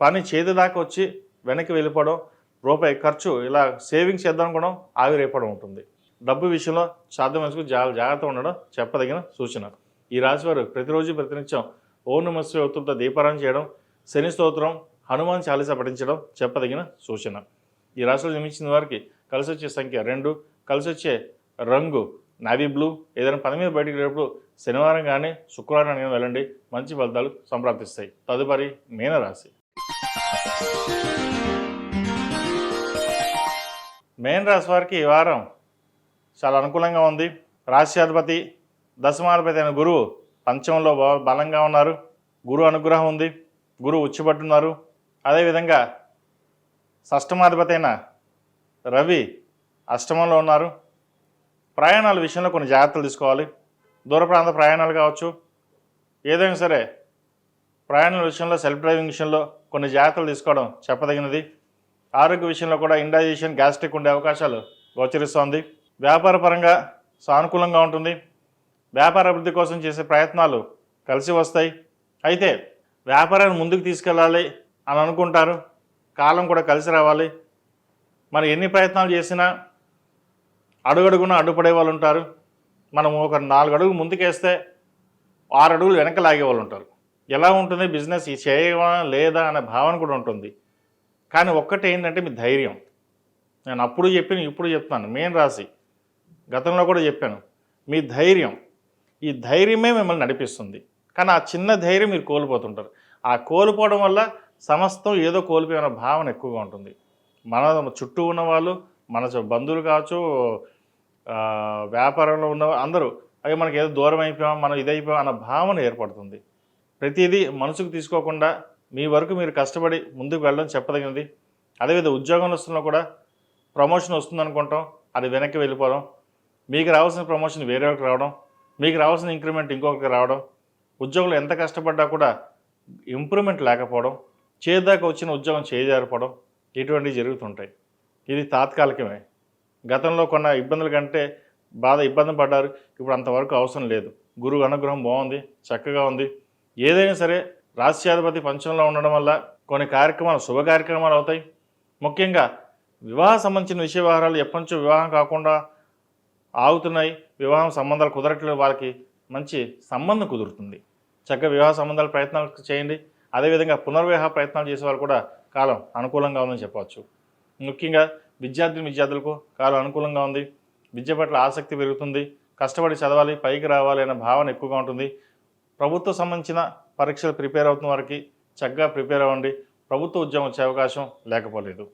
పని చేతి దాకా వచ్చి వెనక్కి వెళ్ళిపోవడం, రూపాయి ఖర్చు ఇలా సేవింగ్స్ చేద్దాం కూడా ఆవిరైపోవడం ఉంటుంది. డబ్బు విషయంలో సాధ్యమనుకు జాగ్రత్త ఉండడం చెప్పదగిన సూచన. ఈ రాశివారు ప్రతిరోజు ప్రతినిత్యం ఓం నమః శివాయ ఒత్తులతో దీపారాధన చేయడం, శని స్తోత్రం, హనుమాన్ చాలీసా పఠించడం చెప్పదగిన సూచన. ఈ రాశిలో జన్మించిన వారికి కలిసి వచ్చే సంఖ్య 2, కలిసి వచ్చే రంగు నావీ బ్లూ. ఏదైనా పని మీద బయటికి వెళ్ళేటప్పుడు శనివారం కానీ శుక్రవారం కానీ వెళ్ళండి, మంచి ఫలితాలు సంప్రాప్తిస్తాయి. తదుపరి మీనరాశి. మీనరాశి వారికి ఈ వారం చాలా అనుకూలంగా ఉంది. రాశ్యాధిపతి దశమాధిపతి అయిన గురువు పంచమంలో బలంగా ఉన్నారు. గురువు అనుగ్రహం ఉంది. గురువు ఉచ్చిపట్టున్నారు. అదేవిధంగా షష్టమాధిపతి అయిన రవి అష్టమంలో ఉన్నారు. ప్రయాణాల విషయంలో కొన్ని జాగ్రత్తలు తీసుకోవాలి. దూర ప్రాంత ప్రయాణాలు కావచ్చు, ఏదైనా సరే ప్రయాణాల విషయంలో, సెల్ఫ్ డ్రైవింగ్ విషయంలో కొన్ని జాగ్రత్తలు తీసుకోవడం చెప్పదగినది. ఆరోగ్య విషయంలో కూడా ఇండైజెషన్, గ్యాస్ట్రిక్ ఉండే అవకాశాలు గోచరిస్తోంది. వ్యాపార పరంగా సానుకూలంగా ఉంటుంది. వ్యాపార అభివృద్ధి కోసం చేసే ప్రయత్నాలు కలిసి వస్తాయి. అయితే వ్యాపారాన్ని ముందుకు తీసుకెళ్ళాలి అని అనుకుంటారు, కాలం కూడా కలిసి రావాలి. మరి ఎన్ని ప్రయత్నాలు చేసినా అడుగడుగున అడ్డుపడే వాళ్ళు ఉంటారు. మనం ఒక 4 అడుగులు ముందుకేస్తే 6 అడుగులు వెనక లాగే వాళ్ళు ఉంటారు. ఎలా ఉంటుంది బిజినెస్ చేయవా లేదా అనే భావన కూడా ఉంటుంది. కానీ ఒక్కటి ఏంటంటే మీ ధైర్యం. నేను అప్పుడు చెప్పిన ఇప్పుడు చెప్తాను. మెయిన్ రాశి గతంలో కూడా చెప్పాను, మీ ధైర్యం, ఈ ధైర్యమే మిమ్మల్ని నడిపిస్తుంది. కానీ ఆ చిన్న ధైర్యం మీరు కోల్పోతుంటారు. ఆ కోల్పోవడం వల్ల సమస్తం ఏదో కోల్పోయిన భావన ఎక్కువగా ఉంటుంది. మన చుట్టూ ఉన్నవాళ్ళు, మన బంధువులు కావచ్చు, వ్యాపారంలో ఉన్న అందరూ అవి మనకి ఏదో దూరం అయిపోయాం, మనం ఇదైపోయాం అన్న భావన ఏర్పడుతుంది. ప్రతిదీ మనసుకు తీసుకోకుండా మీ వరకు మీరు కష్టపడి ముందుకు వెళ్ళడం చెప్పదగినది. అదేవిధంగా ఉద్యోగంలో వస్తున్నా కూడా ప్రమోషన్ వస్తుందనుకుంటాం, అది వెనక్కి వెళ్ళిపోవడం, మీకు రావాల్సిన ప్రమోషన్ వేరే వాళ్ళకి రావడం, మీకు రావాల్సిన ఇంక్రిమెంట్ ఇంకొకరికి రావడం, ఉద్యోగులు ఎంత కష్టపడ్డా కూడా ఇంప్రూవ్మెంట్ లేకపోవడం, చేదాకా వచ్చిన ఉద్యోగం చేజారిపోవడం, ఇటువంటివి జరుగుతుంటాయి. ఇది తాత్కాలికమే. గతంలో కొన్న ఇబ్బందుల కంటే ఇబ్బంది పడ్డారు, ఇప్పుడు అంతవరకు అవసరం లేదు. గురువు అనుగ్రహం బాగుంది, చక్కగా ఉంది. ఏదైనా సరే రాష్ట్రాధిపతి పంచంలో ఉండడం వల్ల కొన్ని కార్యక్రమాలు శుభ కార్యక్రమాలు అవుతాయి. ముఖ్యంగా వివాహ సంబంధించిన విషయ వ్యవహారాలు ఎప్పటి నుంచో వివాహం కాకుండా ఆగుతున్నాయి, వివాహం సంబంధాలు కుదరట్లేదు, వాళ్ళకి మంచి సంబంధం కుదురుతుంది. చక్కగా వివాహ సంబంధాల ప్రయత్నాలు చేయండి. అదేవిధంగా పునర్వివాహ ప్రయత్నాలు చేసే వాళ్ళు కూడా కాలం అనుకూలంగా ఉందని చెప్పవచ్చు. ముఖ్యంగా విద్యార్థులకు కాలం అనుకూలంగా ఉంది. విద్య పట్ల ఆసక్తి పెరుగుతుంది. కష్టపడి చదవాలి, పైకి రావాలి అనే భావన ఎక్కువగా ఉంటుంది. ప్రభుత్వ సంబంధించిన పరీక్షలు ప్రిపేర్ అవుతున్న వారికి చక్కగా ప్రిపేర్ అవ్వండి. ప్రభుత్వ ఉద్యోగం వచ్చే అవకాశం లేకపోలేదు.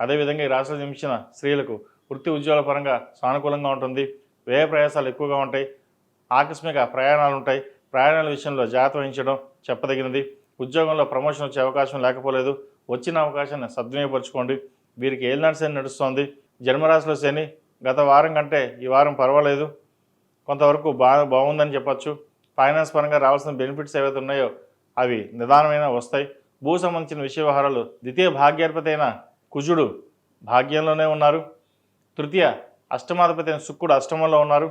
అదేవిధంగా ఈ రాష్ట్రంలో జన్మించిన స్త్రీలకు వృత్తి ఉద్యోగాల పరంగా సానుకూలంగా ఉంటుంది. వ్యయ ప్రయాసాలు ఎక్కువగా ఉంటాయి. ఆకస్మిక ప్రయాణాలు ఉంటాయి. ప్రయాణాల విషయంలో జాగ్రత్త వహించడం చెప్పదగినది. ఉద్యోగంలో ప్రమోషన్ వచ్చే అవకాశం లేకపోలేదు. వచ్చిన అవకాశాన్ని సద్వినియోగపరచుకోండి. వీరికి ఏలినాటి శని నడుస్తోంది. జన్మరాశిలో శని గత వారం కంటే ఈ వారం పర్వాలేదు, కొంతవరకు బాగుందని చెప్పచ్చు. ఫైనాన్స్ పరంగా రావాల్సిన బెనిఫిట్స్ ఏవైతే ఉన్నాయో అవి నిదానమైన వస్తాయి. భూ సంబంధించిన విషయ వ్యవహారాలు ద్వితీయ భాగ్యాధిపతి అయిన కుజుడు భాగ్యంలోనే ఉన్నారు. తృతీయ అష్టమాధిపతి అయిన శుక్రుడు అష్టమంలో ఉన్నారు,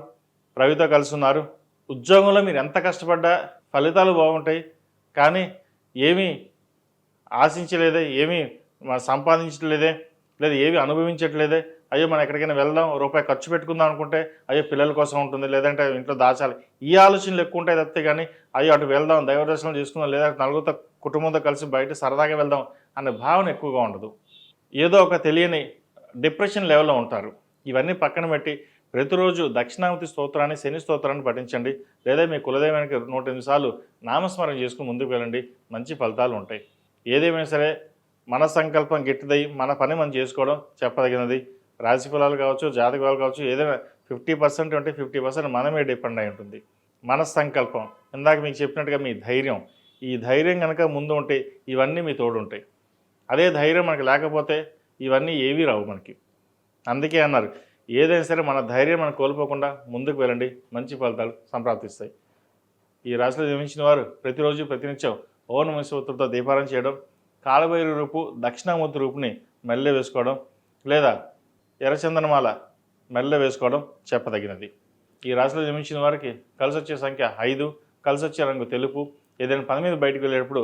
రవితో కలిసి ఉన్నారు. ఉద్యోగంలో మీరు ఎంత కష్టపడ్డా ఫలితాలు బాగుంటాయి, కానీ ఏమీ ఆశించలేదే, ఏమీ సంపాదించట్లేదే, లేదా ఏవి అనుభవించట్లేదే, అయ్యో మనం ఎక్కడికైనా వెళ్దాం, రూపాయి ఖర్చు పెట్టుకుందాం అనుకుంటే అయ్యో పిల్లల కోసం ఉంటుంది, లేదంటే ఇంట్లో దాచాలి, ఈ ఆలోచనలు ఎక్కువ ఉంటాయి తప్పితే కానీ అయ్యో అటు వెళ్దాం, దైవ దర్శనం చేసుకుందాం, లేదా నలుగురితో కుటుంబంతో కలిసి బయట సరదాగా వెళ్దాం అనే భావన ఎక్కువగా ఉండదు. ఏదో ఒక తెలియని డిప్రెషన్ లెవెల్లో ఉంటారు. ఇవన్నీ పక్కన పెట్టి ప్రతిరోజు దక్షిణామూర్తి స్తోత్రాన్ని, శని స్తోత్రాన్ని పఠించండి, లేదా మీ కులదైవానికి 108 సార్లు నామస్మరణ చేసుకుని ముందుకు వెళ్ళండి. మంచి ఫలితాలు ఉంటాయి. ఏదేమైనా సరే మన సంకల్పం గట్టిదై మన పని మనం చేసుకోవడం చెప్పదగినది. రాశి ఫలాలు కావచ్చు, జాతక ఫలాలు కావచ్చు, ఏదైనా 50% ఉంటే 50% మనమే డిపెండ్ అయి ఉంటుంది. మన సంకల్పం, ఇందాక మీకు చెప్పినట్టుగా మీ ధైర్యం, ఈ ధైర్యం కనుక ముందు ఉంటే ఇవన్నీ మీ తోడు ఉంటాయి. అదే ధైర్యం మనకు లేకపోతే ఇవన్నీ ఏవీ రావు మనకి. అందుకే అన్నారు, ఏదైనా సరే మన ధైర్యం మనం కోల్పోకుండా ముందుకు వెళ్ళండి, మంచి ఫలితాలు సంప్రాప్తిస్తాయి. ఈ రాశిలో జన్మించిన వారు ప్రతిరోజు ప్రతినిత్యం ఓం నమః శివాయతో దీపారాధన చేయడం, కాలభైరవ రూపు దక్షిణామూర్తి రూపుని మెల్ల వేసుకోవడం, లేదా ఎర్రచందనమాల మెల్ల వేసుకోవడం చెప్పదగినది. ఈ రాశిలో జన్మించిన వారికి కలిసి వచ్చే సంఖ్య 5, కలిసి వచ్చే రంగు తెలుపు. ఏదైనా పని మీద బయటకు వెళ్ళేటప్పుడు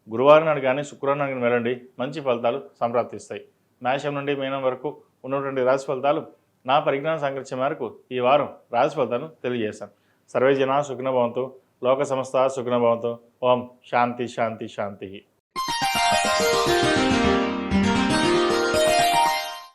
గురువారం నాడు కానీ శుక్రవారం నాడు కానీ వెళ్ళండి, మంచి ఫలితాలు సంప్రాప్తిస్తాయి. మేషం నుండి మీనం వరకు ఉన్నటువంటి రాశి ఫలితాలు నా పరిజ్ఞానం సంకరించే మేరకు ఈ వారం రాశి ఫలితాలను తెలియజేశాను. సర్వే జనా సుఖినో భవంతు, లోక సమస్త సుఖినో భవంతు. ఓం శాంతి శాంతి శాంతి.